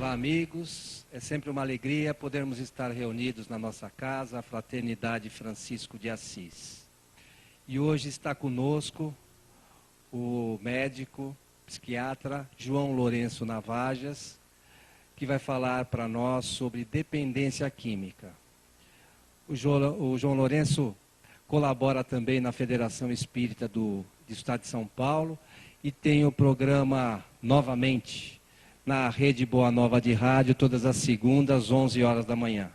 Olá, amigos. É sempre uma alegria podermos estar reunidos na nossa casa, a Fraternidade Francisco de Assis. E hoje está conosco o médico, psiquiatra João Lourenço Navajas, que vai falar para nós sobre dependência química. O João Lourenço colabora também na Federação Espírita do Estado de São Paulo e tem o programa Novamente, na Rede Boa Nova de Rádio, todas as segundas, 11 horas da manhã.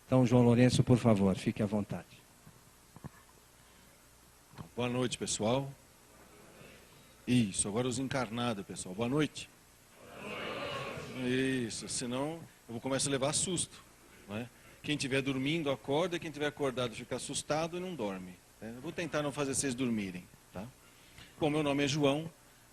Então, João Lourenço, por favor, fique à vontade. Boa noite, pessoal. Isso, agora os encarnados, pessoal. Boa noite. Isso, senão eu começo a levar susto, não é? Quem estiver dormindo, acorda, quem estiver acordado fica assustado e não dorme. Eu vou tentar não fazer vocês dormirem, tá? Bom, meu nome é João,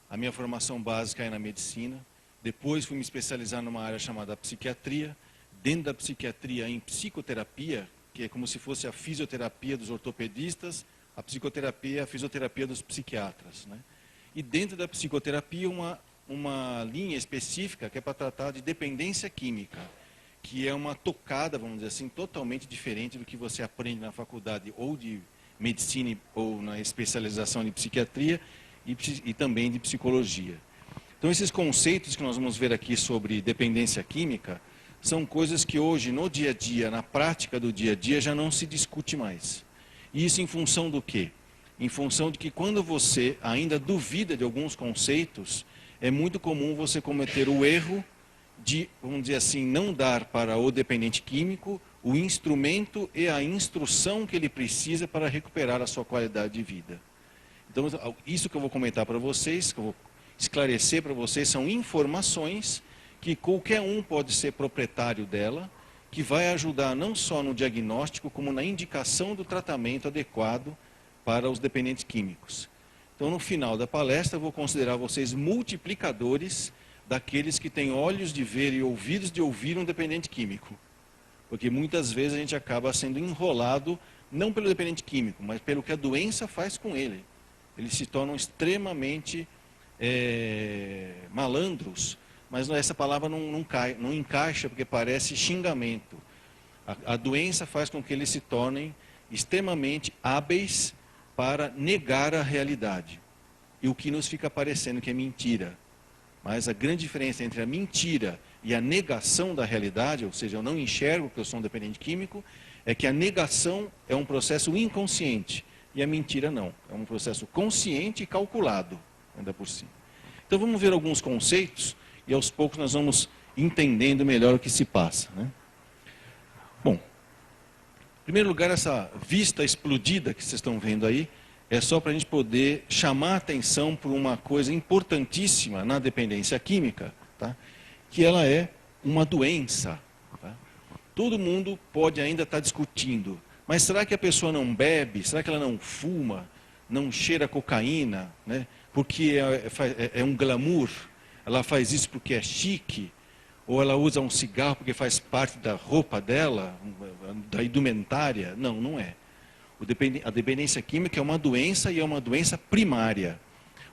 a minha formação básica é na medicina. Depois fui me especializar numa área chamada psiquiatria. Dentro da psiquiatria, em psicoterapia, que é como se fosse a fisioterapia dos ortopedistas, a psicoterapia é a fisioterapia dos psiquiatras, né? E dentro da psicoterapia, uma linha específica que é para tratar de dependência química, que é uma tocada, vamos dizer assim, totalmente diferente do que você aprende na faculdade ou de medicina ou na especialização de psiquiatria e também de psicologia. Então, esses conceitos que nós vamos ver aqui sobre dependência química são coisas que hoje, no dia a dia, na prática do dia a dia, já não se discute mais. E isso em função do quê? Em função de que quando você ainda duvida de alguns conceitos, é muito comum você cometer o erro de, vamos dizer assim, não dar para o dependente químico o instrumento e a instrução que ele precisa para recuperar a sua qualidade de vida. Então, isso que eu vou comentar para vocês, que eu vou esclarecer para vocês, são informações que qualquer um pode ser proprietário dela, que vai ajudar não só no diagnóstico, como na indicação do tratamento adequado para os dependentes químicos. Então, no final da palestra, eu vou considerar vocês multiplicadores daqueles que têm olhos de ver e ouvidos de ouvir um dependente químico. Porque muitas vezes a gente acaba sendo enrolado, não pelo dependente químico, mas pelo que a doença faz com ele. Eles se tornam extremamente malandros, mas essa palavra não encaixa, porque parece xingamento. A doença faz com que eles se tornem extremamente hábeis para negar a realidade. E o que nos fica parecendo que é mentira. Mas a grande diferença entre a mentira e a negação da realidade, ou seja, eu não enxergo que eu sou um dependente químico, é que a negação é um processo inconsciente e a mentira não. É um processo consciente e calculado, ainda por cima. Então vamos ver alguns conceitos e aos poucos nós vamos entendendo melhor o que se passa, né? Bom, em primeiro lugar, essa vista explodida que vocês estão vendo aí, é só para a gente poder chamar a atenção por uma coisa importantíssima na dependência química, tá? Que ela é uma doença. Tá? Todo mundo pode ainda estar discutindo, mas será que a pessoa não bebe? Será que ela não fuma? Não cheira cocaína? Né? Porque é um glamour? Ela faz isso porque é chique? Ou ela usa um cigarro porque faz parte da roupa dela, da indumentária? Não, não é. A dependência química é uma doença e é uma doença primária.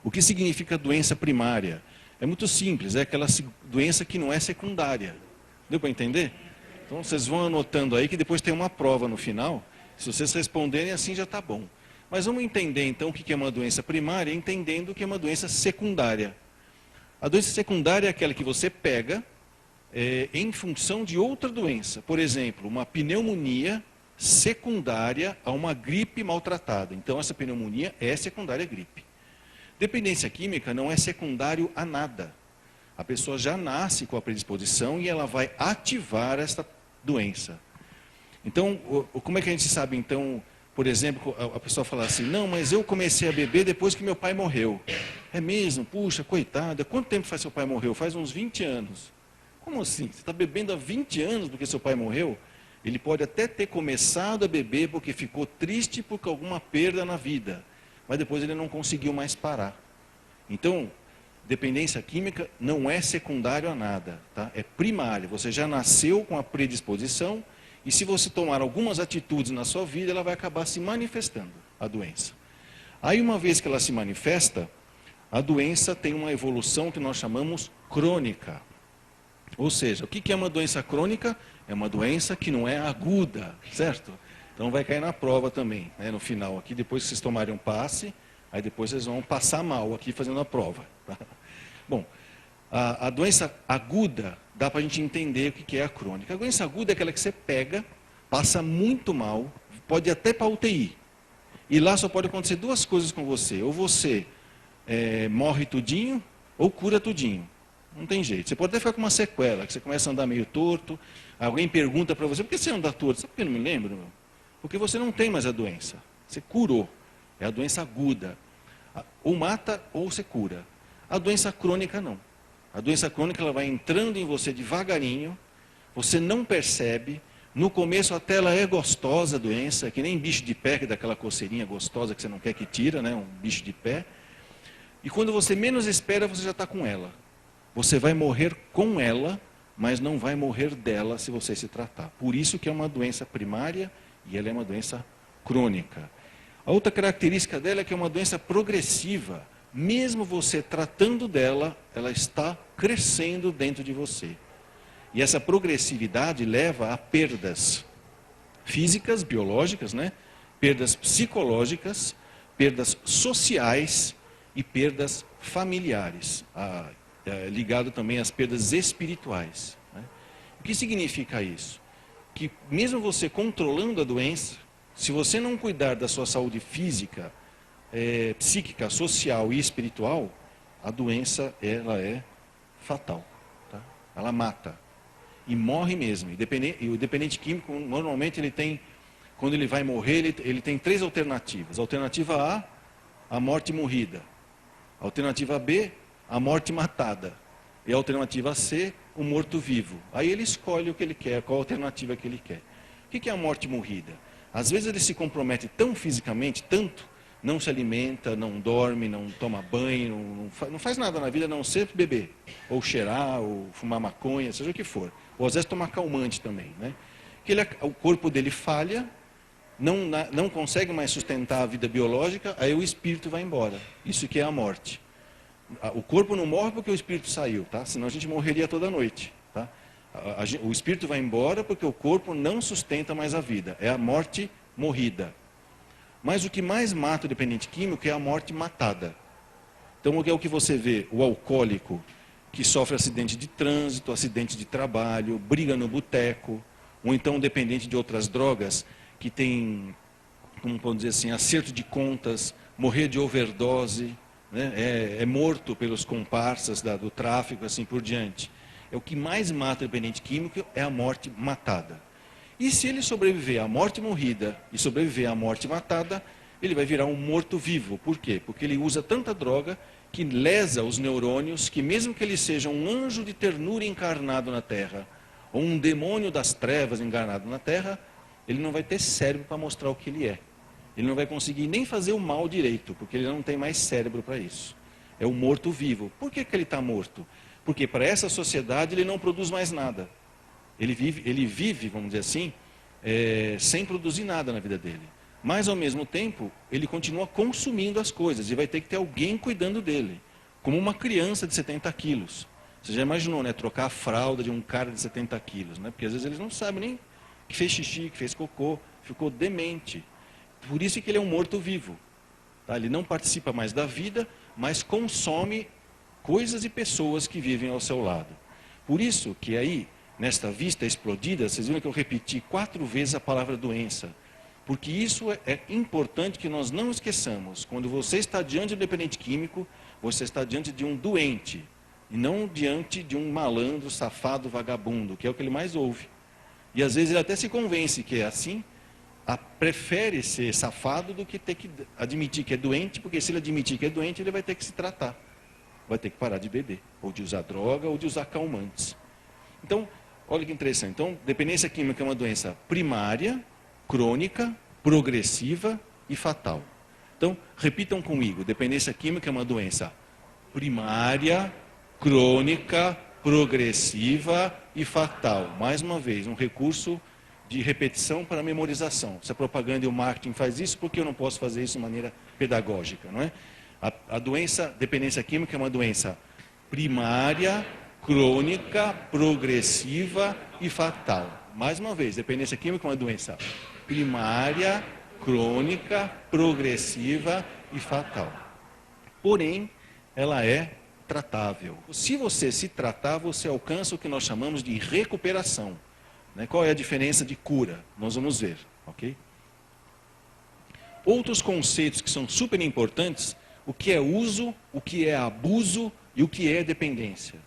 O que significa doença primária? É muito simples, é aquela doença que não é secundária. Deu para entender? Então vocês vão anotando aí que depois tem uma prova no final. Se vocês responderem assim já está bom. Mas vamos entender então o que é uma doença primária, entendendo o que é uma doença secundária. A doença secundária é aquela que você pega em função de outra doença. Por exemplo, uma pneumonia secundária a uma gripe maltratada. Então, essa pneumonia é secundária à gripe. Dependência química não é secundário a nada. A pessoa já nasce com a predisposição e ela vai ativar essa doença. Então, como é que a gente sabe, então, por exemplo, a pessoa fala assim, não, mas eu comecei a beber depois que meu pai morreu. É mesmo? Puxa, coitada, quanto tempo faz seu pai morreu? Faz uns 20 anos. Como assim? Você está bebendo há 20 anos porque seu pai morreu? Ele pode até ter começado a beber porque ficou triste por alguma perda na vida, mas depois ele não conseguiu mais parar. Então, dependência química não é secundário a nada, tá? É primário. Você já nasceu com a predisposição e se você tomar algumas atitudes na sua vida, ela vai acabar se manifestando, a doença. Aí, uma vez que ela se manifesta, a doença tem uma evolução que nós chamamos crônica. Ou seja, o que é uma doença crônica? É uma doença que não é aguda, certo? Então vai cair na prova também, né, no final aqui, depois que vocês tomarem um passe, aí depois vocês vão passar mal aqui fazendo a prova. Tá? Bom, a doença aguda, dá para a gente entender o que é a crônica. A doença aguda é aquela que você pega, passa muito mal, pode ir até para a UTI. E lá só pode acontecer duas coisas com você. Ou você morre tudinho, ou cura tudinho. Não tem jeito. Você pode até ficar com uma sequela, que você começa a andar meio torto, alguém pergunta para você, por que você anda torto? Sabe por que eu não me lembro? Porque você não tem mais a doença. Você curou. É a doença aguda. Ou mata, ou você cura. A doença crônica, não. A doença crônica, ela vai entrando em você devagarinho, você não percebe. No começo até ela é gostosa, a doença, que nem bicho de pé, que dá aquela coceirinha gostosa que você não quer que tira, né? Um bicho de pé. E quando você menos espera, você já está com ela. Você vai morrer com ela, mas não vai morrer dela se você se tratar. Por isso que é uma doença primária e ela é uma doença crônica. A outra característica dela é que é uma doença progressiva. Mesmo você tratando dela, ela está crescendo dentro de você. E essa progressividade leva a perdas físicas, biológicas, né? Perdas psicológicas, perdas sociais e perdas familiares. Ligado também às perdas espirituais. Né? O que significa isso? Que mesmo você controlando a doença, se você não cuidar da sua saúde física, psíquica, social e espiritual, a doença ela é fatal. Tá? Ela mata. E morre mesmo. E o dependente químico, normalmente, ele tem, quando ele vai morrer, ele tem três alternativas. Alternativa A, a morte morrida. Alternativa B, a morte matada. E a alternativa C, o morto-vivo. Aí ele escolhe o que ele quer, qual a alternativa que ele quer. O que é a morte morrida? Às vezes ele se compromete tão fisicamente, tanto, não se alimenta, não dorme, não toma banho, não faz nada na vida a não ser beber, ou cheirar, ou fumar maconha, seja o que for. Ou às vezes tomar calmante também. Né? O corpo dele falha, não consegue mais sustentar a vida biológica, aí o espírito vai embora. Isso que é a morte. O corpo não morre porque o espírito saiu, tá? Senão a gente morreria toda noite. Tá? O espírito vai embora porque o corpo não sustenta mais a vida. É a morte morrida. Mas o que mais mata o dependente químico é a morte matada. Então, é o que você vê, o alcoólico que sofre acidente de trânsito, acidente de trabalho, briga no boteco, ou então dependente de outras drogas, que tem, como podemos dizer assim, acerto de contas, morrer de overdose, né? É morto pelos comparsas do tráfico, assim por diante. O que mais mata o dependente químico é a morte matada. E se ele sobreviver à morte morrida e sobreviver à morte matada, ele vai virar um morto-vivo. Por quê? Porque ele usa tanta droga que lesa os neurônios, que mesmo que ele seja um anjo de ternura encarnado na Terra, ou um demônio das trevas encarnado na Terra, ele não vai ter cérebro para mostrar o que ele é. Ele não vai conseguir nem fazer o mal direito, porque ele não tem mais cérebro para isso. É o morto-vivo. Por que ele está morto? Porque para essa sociedade ele não produz mais nada. Ele vive, vamos dizer assim, sem produzir nada na vida dele. Mas, ao mesmo tempo, ele continua consumindo as coisas e vai ter que ter alguém cuidando dele. Como uma criança de 70 quilos. Você já imaginou, né? Trocar a fralda de um cara de 70 quilos, né? Porque às vezes eles não sabem nem que fez xixi, que fez cocô, ficou demente. Por isso que ele é um morto-vivo. Tá? Ele não participa mais da vida, mas consome coisas e pessoas que vivem ao seu lado. Por isso que aí, nesta vista explodida, vocês viram que eu repeti 4 vezes a palavra doença. Porque isso é importante que nós não esqueçamos. Quando você está diante de um dependente químico, você está diante de um doente. E não diante de um malandro, safado, vagabundo, que é o que ele mais ouve. E às vezes ele até se convence que é assim, prefere ser safado do que ter que admitir que é doente, porque se ele admitir que é doente, ele vai ter que se tratar. Vai ter que parar de beber, ou de usar droga, ou de usar calmantes. Então, olha que interessante. Então, dependência química é uma doença primária, crônica, progressiva e fatal. Então, repitam comigo. Dependência química é uma doença primária, crônica, progressiva e fatal. Mais uma vez, um recurso de repetição para memorização. Se a propaganda e o marketing faz isso, por que eu não posso fazer isso de maneira pedagógica, não é? A doença, dependência química, é uma doença primária, crônica, progressiva e fatal. Mais uma vez, dependência química é uma doença primária, crônica, progressiva e fatal. Porém, ela é tratável. Se você se tratar, você alcança o que nós chamamos de recuperação. Né? Qual é a diferença de cura? Nós vamos ver, ok? Outros conceitos que são super importantes, o que é uso, o que é abuso e o que é dependência.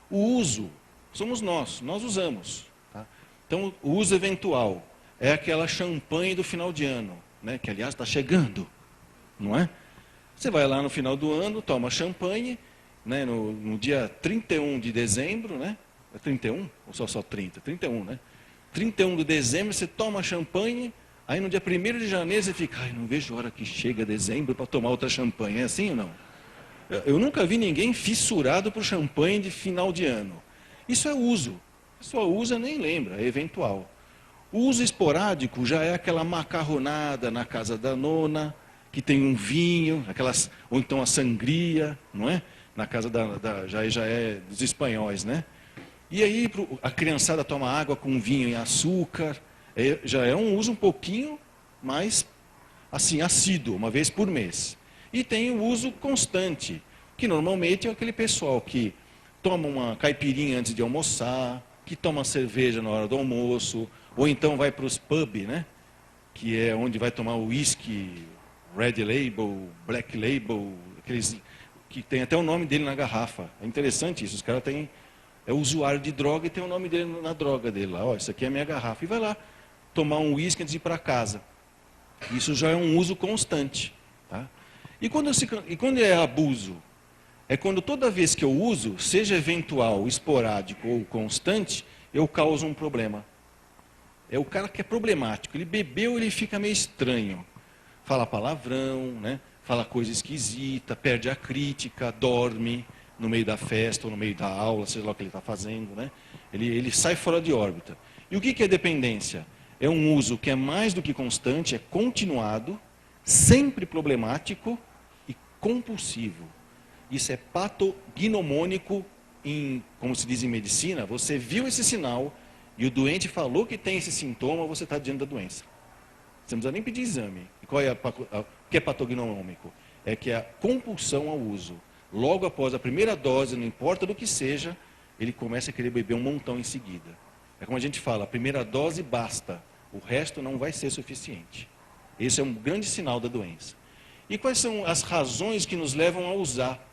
O uso, somos nós usamos. Tá? Então, o uso eventual é aquela champanhe do final de ano, né? Que aliás está chegando, não é? Você vai lá no final do ano, toma champanhe, né? No dia 31 de dezembro, né? É 31? Ou só 30? 31, né? 31 de dezembro você toma champanhe, aí no dia 1º de janeiro você fica, ai, não vejo a hora que chega dezembro para tomar outra champanhe. É assim ou não? Eu nunca vi ninguém fissurado por champanhe de final de ano. Isso é uso. A pessoa usa, nem lembra, é eventual. O uso esporádico já é aquela macarronada na casa da nona, que tem um vinho, ou então a sangria, não é? Na casa já é dos espanhóis, né? E aí a criançada toma água com vinho e açúcar, já é um uso um pouquinho mais assim, assíduo, uma vez por mês. E tem o uso constante, que normalmente é aquele pessoal que toma uma caipirinha antes de almoçar, que toma cerveja na hora do almoço, ou então vai para os pubs, né? Que é onde vai tomar o whisky, Red Label, Black Label, aqueles que tem até o nome dele na garrafa. É interessante isso, os caras têm, é usuário de droga e tem o nome dele na droga dele lá. Ó, isso aqui é a minha garrafa. E vai lá tomar um whisky antes de ir para casa. Isso já é um uso constante. Tá? E quando é abuso? É quando toda vez que eu uso, seja eventual, esporádico ou constante, eu causo um problema. É o cara que é problemático. Ele bebeu, ele fica meio estranho. Fala palavrão, né? Fala coisa esquisita, perde a crítica, dorme no meio da festa ou no meio da aula, seja lá o que ele está fazendo. Né? Ele sai fora de órbita. E o que é dependência? É um uso que é mais do que constante, é continuado, sempre problemático e compulsivo. Isso é patognomônico, como se diz em medicina, você viu esse sinal e o doente falou que tem esse sintoma, você está diante da doença. Você não precisa nem pedir exame. E o que é patognomônico? É que é a compulsão ao uso. Logo após a primeira dose, não importa do que seja, ele começa a querer beber um montão em seguida. É como a gente fala, a primeira dose basta, o resto não vai ser suficiente. Esse é um grande sinal da doença. E quais são as razões que nos levam a usar?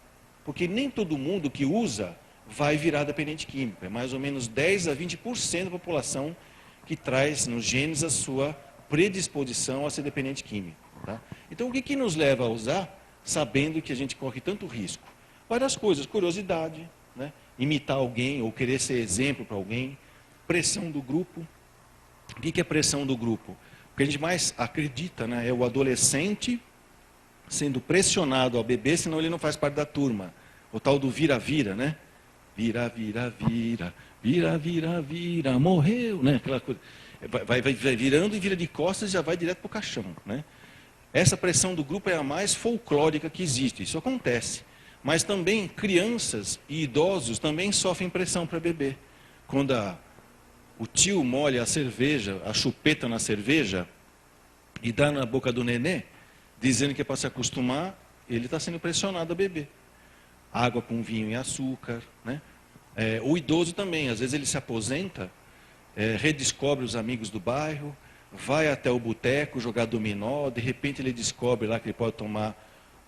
Porque nem todo mundo que usa vai virar dependente químico. É mais ou menos 10 a 20% da população que traz nos genes a sua predisposição a ser dependente químico. Tá? Então, o que nos leva a usar, sabendo que a gente corre tanto risco? Várias coisas, curiosidade, né? Imitar alguém ou querer ser exemplo para alguém, pressão do grupo. O que é pressão do grupo? O que a gente mais acredita, né, é o adolescente sendo pressionado a beber, senão ele não faz parte da turma. O tal do vira-vira, né? Vira, vira, vira, vira, vira, vira, morreu, né? Aquela coisa. Vai virando e vira de costas e já vai direto para o caixão, né? Essa pressão do grupo é a mais folclórica que existe, isso acontece. Mas também crianças e idosos também sofrem pressão para beber. Quando o tio molha a cerveja, a chupeta na cerveja, e dá na boca do nenê, dizendo que é para se acostumar, ele está sendo pressionado a beber. Água com vinho e açúcar, né? O idoso também, às vezes ele se aposenta, redescobre os amigos do bairro, vai até o boteco jogar dominó, de repente ele descobre lá que ele pode tomar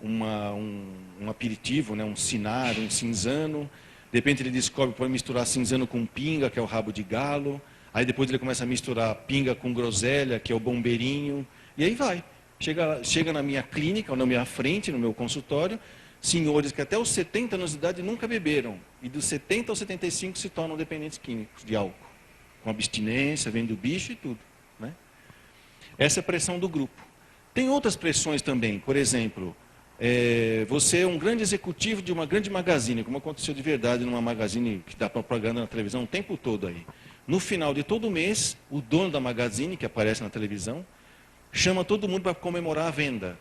um aperitivo, né? Um cinar, um cinzano, de repente ele descobre que pode misturar cinzano com pinga, que é o rabo de galo, aí depois ele começa a misturar pinga com groselha, que é o bombeirinho, e aí vai. Chega na minha clínica, ou na minha frente, no meu consultório, senhores que até os 70 anos de idade nunca beberam, e dos 70 aos 75 se tornam dependentes químicos de álcool, com abstinência, vem do bicho e tudo. Né? Essa é a pressão do grupo. Tem outras pressões também, por exemplo, você é um grande executivo de uma grande magazine, como aconteceu de verdade numa magazine que dá propaganda na televisão o tempo todo aí. No final de todo mês, o dono da magazine, que aparece na televisão, chama todo mundo para comemorar a venda,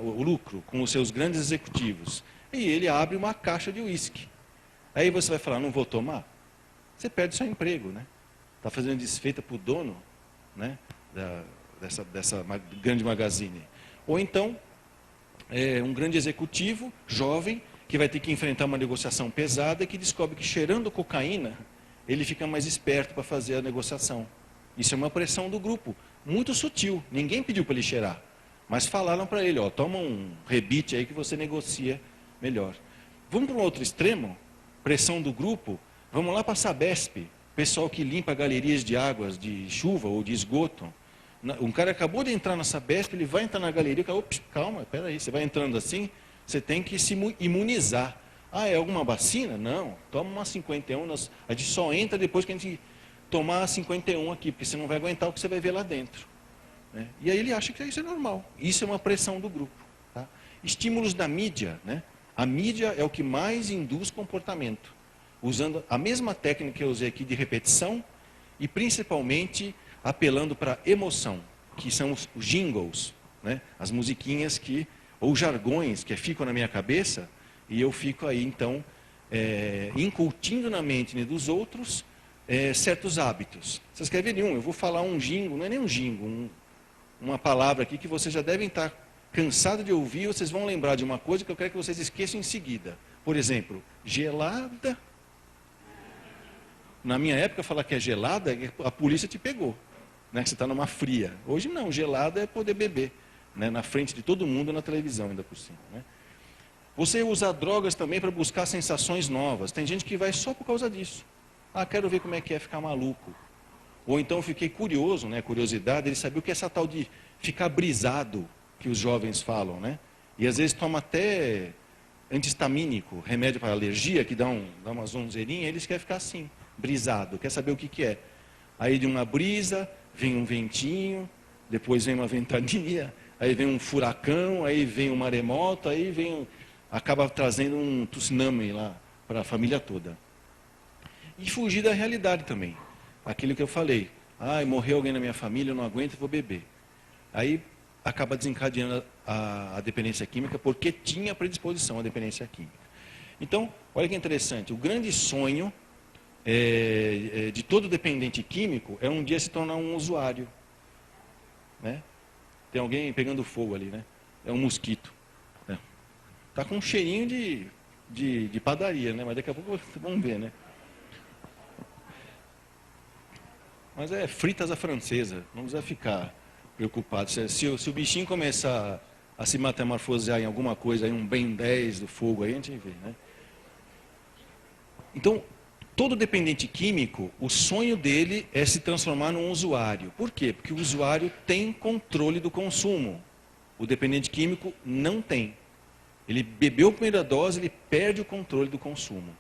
o lucro, com os seus grandes executivos. E ele abre uma caixa de uísque. Aí você vai falar, não vou tomar? Você perde seu emprego, né? Está fazendo desfeita para o dono, né? dessa grande magazine. Ou então, um grande executivo, jovem, que vai ter que enfrentar uma negociação pesada e que descobre que cheirando cocaína, ele fica mais esperto para fazer a negociação. Isso é uma pressão do grupo, muito sutil. Ninguém pediu para ele cheirar, mas falaram para ele, ó, toma um rebite aí que você negocia melhor. Vamos para um outro extremo, pressão do grupo, vamos lá para a Sabesp, pessoal que limpa galerias de águas, de chuva ou de esgoto. Um cara acabou de entrar na Sabesp, ele vai entrar na galeria, ops, calma, peraí, você vai entrando assim, você tem que se imunizar. Ah, é alguma vacina? Não, toma uma 51, a gente só entra depois que a gente tomar a 51 aqui, porque você não vai aguentar o que você vai ver lá dentro. Né? E aí ele acha que isso é normal. Isso é uma pressão do grupo. Tá? Estímulos da mídia. Né? A mídia é o que mais induz comportamento. Usando a mesma técnica que eu usei aqui de repetição e principalmente apelando para emoção, que são os jingles, né? As musiquinhas ou jargões que ficam na minha cabeça e eu fico aí então incutindo na mente dos outros certos hábitos. Vocês querem ver nenhum? Eu vou falar um jingle, não é nem um jingle, uma palavra aqui que vocês já devem estar cansados de ouvir, vocês vão lembrar de uma coisa que eu quero que vocês esqueçam em seguida. Por exemplo, gelada. Na minha época, falar que é gelada, a polícia te pegou, né? Que você está numa fria. Hoje não, gelada é poder beber, né? Na frente de todo mundo na televisão ainda por cima. Né? Você usa drogas também para buscar sensações novas. Tem gente que vai só por causa disso. Ah, quero ver como é que é ficar maluco. Ou então eu fiquei curioso, né? Curiosidade, ele sabia o que é essa tal de ficar brisado, que os jovens falam, né? E às vezes toma até antihistamínico, remédio para alergia, que dá uma zonzeirinha, eles querem ficar assim, brisado, quer saber o que é. Aí de uma brisa, vem um ventinho, depois vem uma ventania, aí vem um furacão, aí vem um maremoto, acaba trazendo um tsunami lá para a família toda. E fugir da realidade também. Aquilo que eu falei, morreu alguém na minha família, eu não aguento, vou beber. Aí acaba desencadeando a dependência química, porque tinha predisposição à dependência química. Então, olha que interessante, o grande sonho de todo dependente químico é um dia se tornar um usuário. Né? Tem alguém pegando fogo ali, né? É um mosquito. Está com um cheirinho de padaria, né? Mas daqui a pouco vamos ver, né? Mas é fritas à francesa, não precisa ficar preocupado. Se o bichinho começar a se metamorfosear em alguma coisa, aí um Ben 10 do fogo, aí a gente vê, né? Então, todo dependente químico, o sonho dele é se transformar num usuário. Por quê? Porque o usuário tem controle do consumo. O dependente químico não tem. Ele bebeu a primeira dose, ele perde o controle do consumo.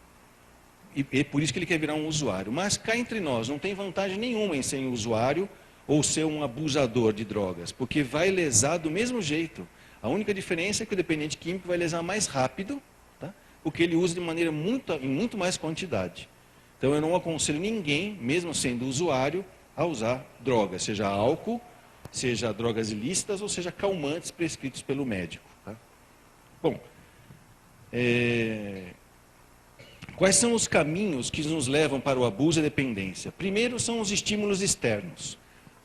E é por isso que ele quer virar um usuário. Mas cá entre nós, não tem vantagem nenhuma em ser um usuário ou ser um abusador de drogas, porque vai lesar do mesmo jeito. A única diferença é que o dependente químico vai lesar mais rápido, tá? Porque ele usa de maneira em muito mais quantidade. Então eu não aconselho ninguém, mesmo sendo usuário, a usar drogas, seja álcool, seja drogas ilícitas ou seja calmantes prescritos pelo médico. Tá? Bom, quais são os caminhos que nos levam para o abuso e a dependência? Primeiro são os estímulos externos,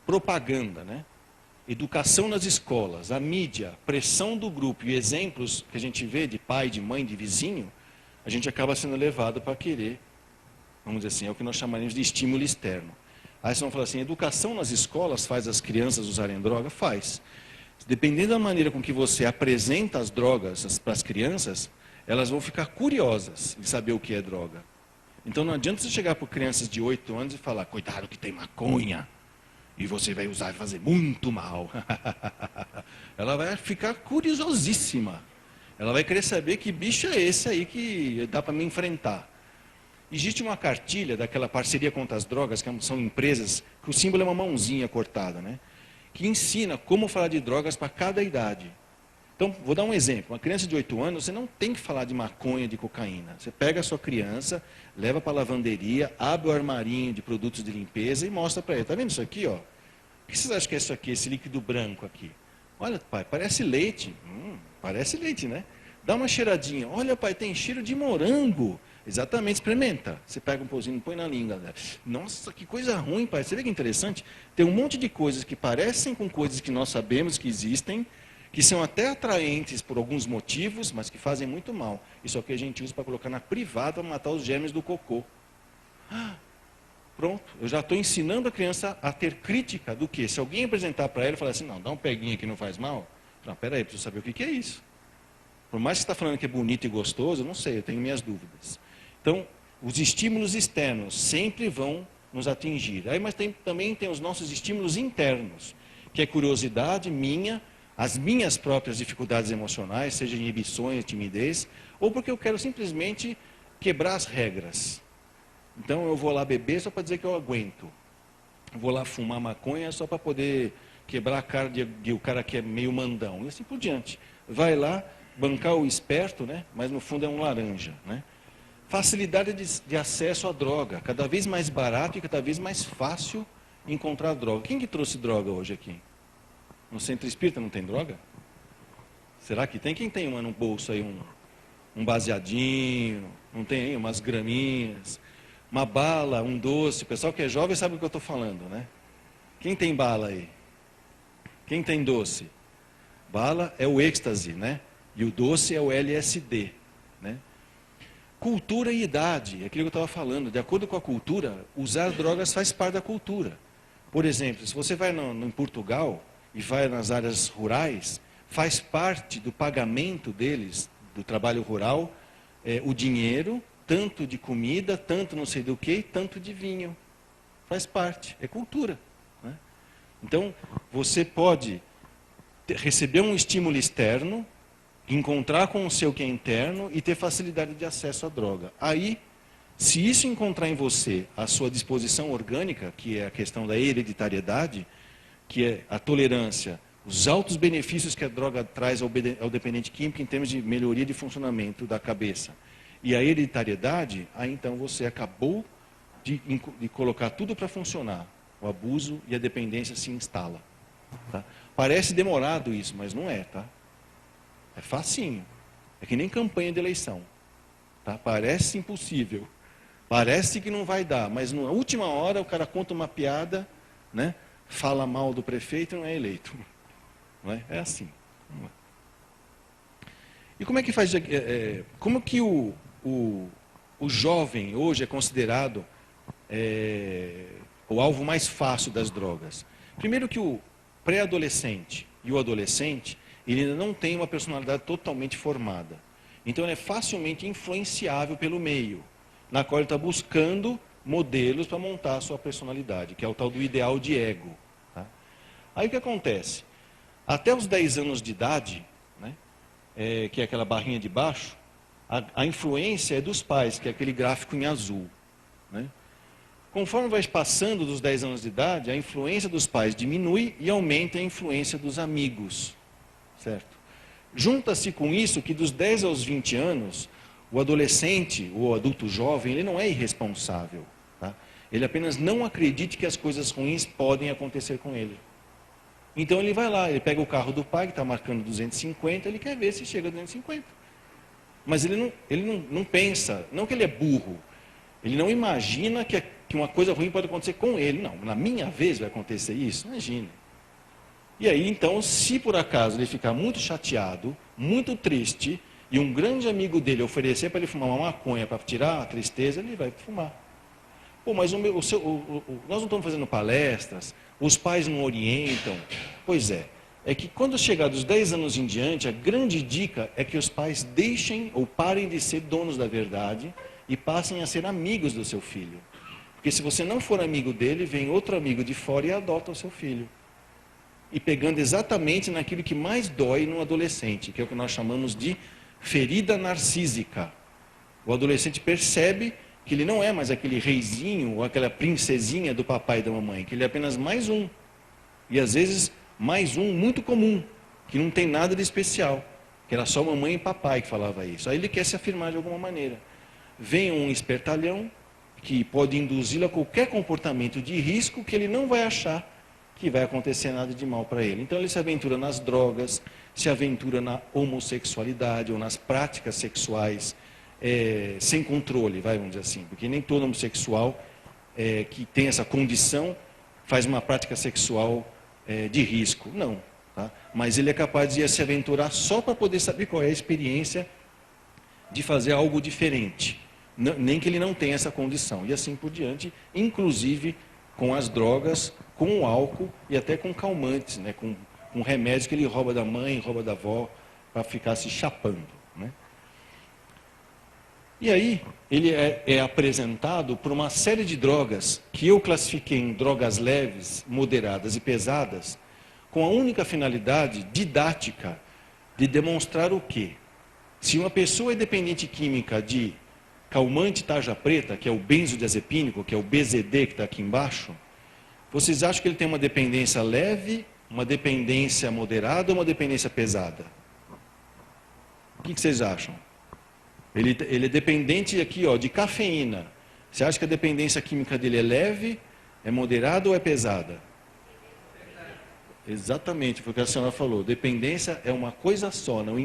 propaganda, né? Educação nas escolas, a mídia, pressão do grupo e exemplos que a gente vê de pai, de mãe, de vizinho, a gente acaba sendo levado para querer, vamos dizer assim, é o que nós chamaremos de estímulo externo. Aí vocês vão falar assim, educação nas escolas faz as crianças usarem droga? Faz. Dependendo da maneira com que você apresenta as drogas para as crianças, elas vão ficar curiosas de saber o que é droga. Então não adianta você chegar para crianças de 8 anos e falar, cuidado que tem maconha, e você vai usar e fazer muito mal. Ela vai ficar curiosíssima. Ela vai querer saber que bicho é esse aí que dá para me enfrentar. Existe uma cartilha daquela parceria contra as drogas, que são empresas, que o símbolo é uma mãozinha cortada, né? Que ensina como falar de drogas para cada idade. Então, vou dar um exemplo. Uma criança de 8 anos, você não tem que falar de maconha, de cocaína. Você pega a sua criança, leva para a lavanderia, abre o armarinho de produtos de limpeza e mostra para ele. Está vendo isso aqui? Ó? O que vocês acham que é isso aqui, esse líquido branco aqui? Olha, pai, parece leite. Parece leite, né? Dá uma cheiradinha. Olha, pai, tem cheiro de morango. Exatamente, experimenta. Você pega um pouquinho, põe na língua. Né? Nossa, que coisa ruim, pai. Você vê que interessante? Tem um monte de coisas que parecem com coisas que nós sabemos que existem, que são até atraentes por alguns motivos, mas que fazem muito mal. Isso aqui a gente usa para colocar na privada para matar os germes do cocô. Pronto, eu já estou ensinando a criança a ter crítica do que? Se alguém apresentar para ela e falar assim, não, dá um peguinho que não faz mal. Não, peraí, preciso saber o que é isso. Por mais que você está falando que é bonito e gostoso, eu não sei, eu tenho minhas dúvidas. Então, os estímulos externos sempre vão nos atingir. Aí, mas também tem os nossos estímulos internos, que é curiosidade minha, as minhas próprias dificuldades emocionais, seja inibições, timidez, ou porque eu quero simplesmente quebrar as regras. Então, eu vou lá beber só para dizer que eu aguento. Eu vou lá fumar maconha só para poder quebrar a cara de o cara que é meio mandão. E assim por diante. Vai lá bancar o esperto, né? Mas no fundo é um laranja, né? Facilidade de acesso à droga, cada vez mais barato e cada vez mais fácil encontrar droga. Quem que trouxe droga hoje aqui? No centro espírita não tem droga? Será que tem? Quem tem uma no bolso aí, um baseadinho, não tem aí umas graminhas, uma bala, um doce? O pessoal que é jovem sabe o que eu estou falando, né? Quem tem bala aí? Quem tem doce? Bala é o êxtase, né? E o doce é o LSD, né? Cultura e idade, é aquilo que eu estava falando. De acordo com a cultura, usar drogas faz parte da cultura. Por exemplo, se você vai em Portugal e vai nas áreas rurais, faz parte do pagamento deles, do trabalho rural, o dinheiro, tanto de comida, tanto não sei do que, tanto de vinho. Faz parte, é cultura. Né? Então, você pode receber um estímulo externo, encontrar com o seu que é interno e ter facilidade de acesso à droga. Aí, se isso encontrar em você a sua disposição orgânica, que é a questão da hereditariedade, que é a tolerância, os altos benefícios que a droga traz ao dependente químico em termos de melhoria de funcionamento da cabeça, e a hereditariedade, aí então você acabou de colocar tudo para funcionar. O abuso e a dependência se instala. Tá? Parece demorado isso, mas não é, tá? É facinho. É que nem campanha de eleição. Tá? Parece impossível. Parece que não vai dar, mas na última hora o cara conta uma piada, né? Fala mal do prefeito e não é eleito. Não é? É assim. E como é que faz? Como que o jovem hoje é considerado o alvo mais fácil das drogas? Primeiro que o pré-adolescente e o adolescente, ele ainda não tem uma personalidade totalmente formada. Então ele é facilmente influenciável pelo meio, na qual ele está buscando modelos para montar a sua personalidade, que é o tal do ideal de ego. Tá? Aí o que acontece? Até os 10 anos de idade, né, que é aquela barrinha de baixo, a influência é dos pais, que é aquele gráfico em azul. Né? Conforme vai passando dos 10 anos de idade, a influência dos pais diminui e aumenta a influência dos amigos. Certo? Junta-se com isso que dos 10 aos 20 anos, o adolescente, o adulto jovem, ele não é irresponsável. Tá? Ele apenas não acredita que as coisas ruins podem acontecer com ele. Então ele vai lá, ele pega o carro do pai, que está marcando 250, ele quer ver se chega a 250. Mas ele não pensa, não que ele é burro, ele não imagina que uma coisa ruim pode acontecer com ele. Não, na minha vez vai acontecer isso? Imagine. E aí, então, se por acaso ele ficar muito chateado, muito triste, e um grande amigo dele oferecer para ele fumar uma maconha para tirar a tristeza, ele vai fumar. Pô, mas nós não estamos fazendo palestras, os pais não orientam. Pois é que quando chegar dos 10 anos em diante, a grande dica é que os pais deixem ou parem de ser donos da verdade e passem a ser amigos do seu filho. Porque se você não for amigo dele, vem outro amigo de fora e adota o seu filho. E pegando exatamente naquilo que mais dói no adolescente, que é o que nós chamamos de ferida narcísica. O adolescente percebe que ele não é mais aquele reizinho ou aquela princesinha do papai e da mamãe, que ele é apenas mais um. E às vezes mais um muito comum, que não tem nada de especial, que era só mamãe e papai que falava isso. Aí ele quer se afirmar de alguma maneira. Vem um espertalhão que pode induzi-lo a qualquer comportamento de risco que ele não vai achar que vai acontecer nada de mal para ele. Então ele se aventura nas drogas, se aventura na homossexualidade ou nas práticas sexuais sem controle, vamos dizer assim, porque nem todo homossexual que tem essa condição faz uma prática sexual de risco, não. Tá? Mas ele é capaz de se aventurar só para poder saber qual é a experiência de fazer algo diferente, nem que ele não tenha essa condição, e assim por diante, inclusive com as drogas, com o álcool e até com calmantes, né? com remédios que ele rouba da mãe, rouba da avó, para ficar se chapando. Né? E aí, ele é apresentado por uma série de drogas, que eu classifiquei em drogas leves, moderadas e pesadas, com a única finalidade didática de demonstrar o quê? Se uma pessoa é dependente química de calmante tarja preta, que é o benzodiazepínico, que é o BZD que está aqui embaixo, vocês acham que ele tem uma dependência leve, uma dependência moderada ou uma dependência pesada? O que vocês acham? Ele é dependente aqui, ó, de cafeína. Você acha que a dependência química dele é leve, é moderada ou é pesada? Exatamente, foi o que a senhora falou. Dependência é uma coisa só, não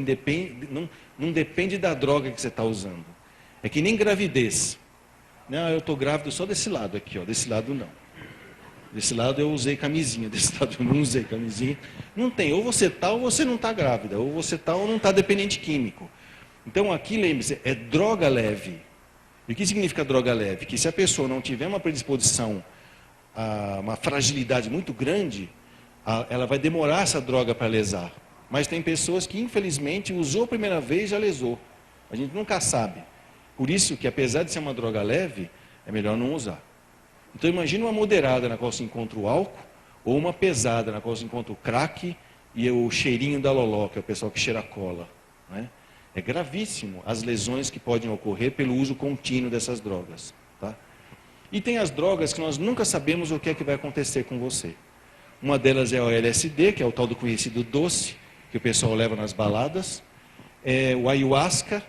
depende da droga que você está usando. É que nem gravidez. Não, eu estou grávido só desse lado aqui, ó, desse lado não. Desse lado eu usei camisinha, desse lado eu não usei camisinha. Não tem, ou você está ou você não está grávida, ou você está ou não está dependente químico. Então aqui, lembre-se, é droga leve. E o que significa droga leve? Que se a pessoa não tiver uma predisposição a uma fragilidade muito grande, ela vai demorar essa droga para lesar. Mas tem pessoas que, infelizmente, usou a primeira vez e já lesou. A gente nunca sabe. Por isso que, apesar de ser uma droga leve, é melhor não usar. Então, imagine uma moderada na qual se encontra o álcool, ou uma pesada na qual se encontra o crack e o cheirinho da loló, que é o pessoal que cheira cola. Né? É gravíssimo as lesões que podem ocorrer pelo uso contínuo dessas drogas. Tá? E tem as drogas que nós nunca sabemos o que é que vai acontecer com você. Uma delas é o LSD, que é o tal do conhecido doce, que o pessoal leva nas baladas. O ayahuasca,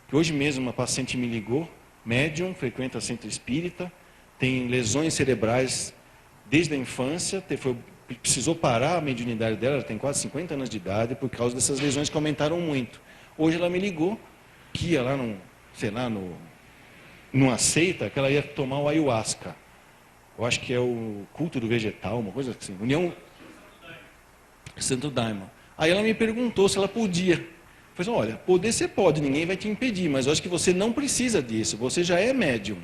que hoje mesmo uma paciente me ligou, médium, frequenta centro espírita, tem lesões cerebrais desde a infância, precisou parar a mediunidade dela, ela tem quase 50 anos de idade, por causa dessas lesões que aumentaram muito. Hoje ela me ligou, que ia lá, numa seita, que ela ia tomar o ayahuasca. Eu acho que é o culto do vegetal, uma coisa assim. União Santo Daimon. Aí ela me perguntou se ela podia. Eu falei, olha, poder você pode, ninguém vai te impedir, mas eu acho que você não precisa disso. Você já é médium.